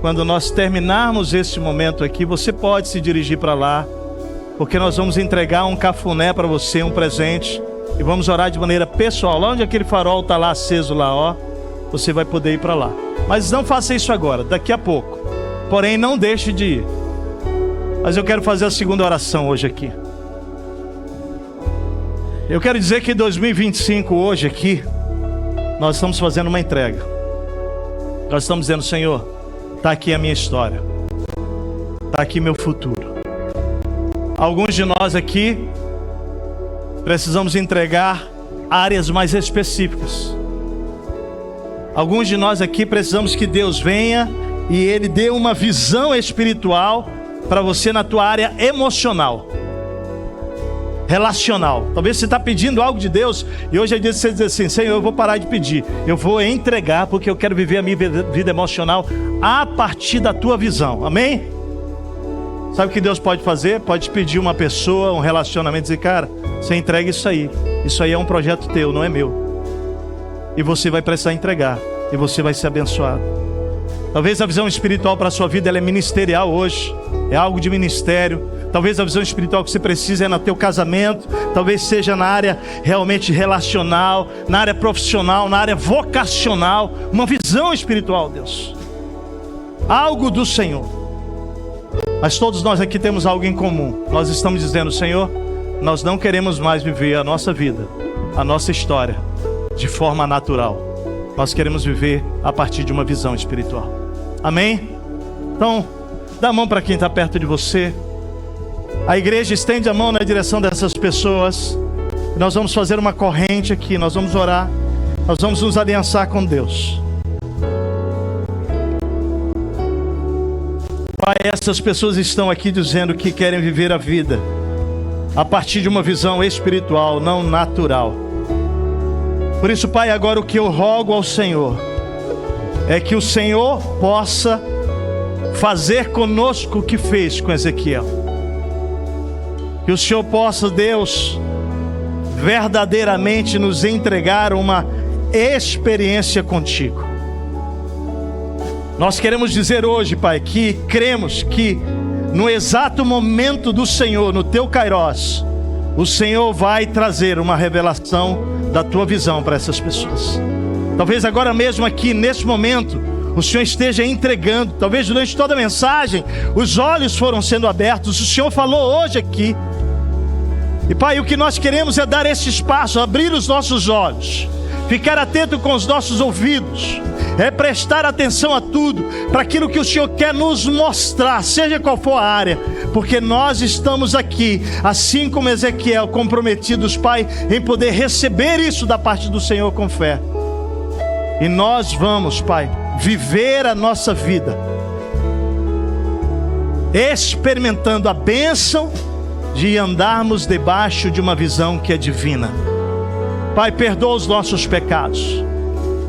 Quando nós terminarmos esse momento aqui, você pode se dirigir para lá, porque nós vamos entregar um cafuné para você, um presente, e vamos orar de maneira pessoal. Lá onde aquele farol está lá aceso lá, ó, você vai poder ir para lá. Mas não faça isso agora, daqui a pouco. Porém, não deixe de ir. Mas eu quero fazer a segunda oração hoje aqui. Eu quero dizer que em 2025, hoje aqui, nós estamos fazendo uma entrega. Nós estamos dizendo: Senhor, está aqui a minha história, está aqui meu futuro. Alguns de nós aqui precisamos entregar áreas mais específicas. Alguns de nós aqui precisamos que Deus venha e Ele dê uma visão espiritual para você na tua área emocional, relacional. Talvez você está pedindo algo de Deus e hoje é dia de você dizer assim: Senhor, eu vou parar de pedir, eu vou entregar, porque eu quero viver a minha vida emocional a partir da tua visão. Amém? Sabe o que Deus pode fazer? Pode pedir uma pessoa, um relacionamento, dizer: cara, você entrega isso aí é um projeto teu, não é meu. E você vai precisar entregar, e você vai ser abençoado. Talvez a visão espiritual para a sua vida ela é ministerial hoje, é algo de ministério. Talvez a visão espiritual que você precisa é no teu casamento, talvez seja na área realmente relacional, na área profissional, na área vocacional. Uma visão espiritual, Deus, algo do Senhor. Mas todos nós aqui temos algo em comum. Nós estamos dizendo: Senhor, nós não queremos mais viver a nossa vida, a nossa história de forma natural. Nós queremos viver a partir de uma visão espiritual. Amém? Então, dá a mão para quem está perto de você. A igreja estende a mão na direção dessas pessoas. Nós vamos fazer uma corrente aqui, nós vamos orar, nós vamos nos aliançar com Deus. Pai, essas pessoas estão aqui dizendo que querem viver a vida a partir de uma visão espiritual, não natural. Por isso, Pai, agora o que eu rogo ao Senhor é que o Senhor possa fazer conosco o que fez com Ezequiel. Que o Senhor possa, Deus, verdadeiramente nos entregar uma experiência contigo. Nós queremos dizer hoje, Pai, que cremos que no exato momento do Senhor, no teu Kairos, o Senhor vai trazer uma revelação da tua visão para essas pessoas. Talvez agora mesmo aqui, nesse momento, o Senhor esteja entregando. Talvez durante toda a mensagem, os olhos foram sendo abertos. O Senhor falou hoje aqui. E Pai, o que nós queremos é dar esse espaço, abrir os nossos olhos, ficar atento com os nossos ouvidos, é prestar atenção a tudo, para aquilo que o Senhor quer nos mostrar, seja qual for a área, porque nós estamos aqui, assim como Ezequiel, comprometidos, Pai, em poder receber isso da parte do Senhor com fé. E nós vamos, Pai, viver a nossa vida experimentando a bênção de andarmos debaixo de uma visão que é divina. Pai, perdoa os nossos pecados.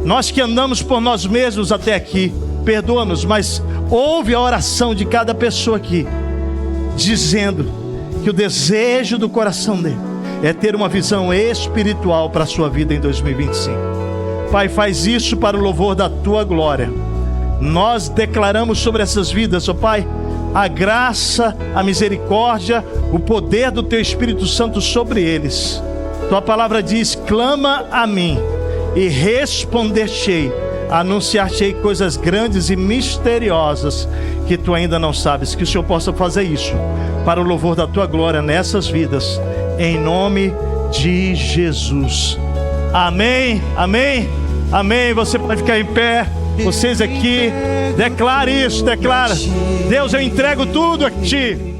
Nós que andamos por nós mesmos até aqui, perdoa-nos, mas ouve a oração de cada pessoa aqui, dizendo que o desejo do coração dele é ter uma visão espiritual para a sua vida em 2025. Pai, faz isso para o louvor da tua glória. Nós declaramos sobre essas vidas, ó Pai, a graça, a misericórdia, o poder do teu Espírito Santo sobre eles. Tua palavra diz: clama a mim e responder-te-ei, anunciar-te-ei coisas grandes e misteriosas que tu ainda não sabes. Que o Senhor possa fazer isso para o louvor da tua glória nessas vidas, em nome de Jesus. Amém, amém, amém. Você pode ficar em pé. Vocês aqui, declare isso, declara: Deus, eu entrego tudo a ti.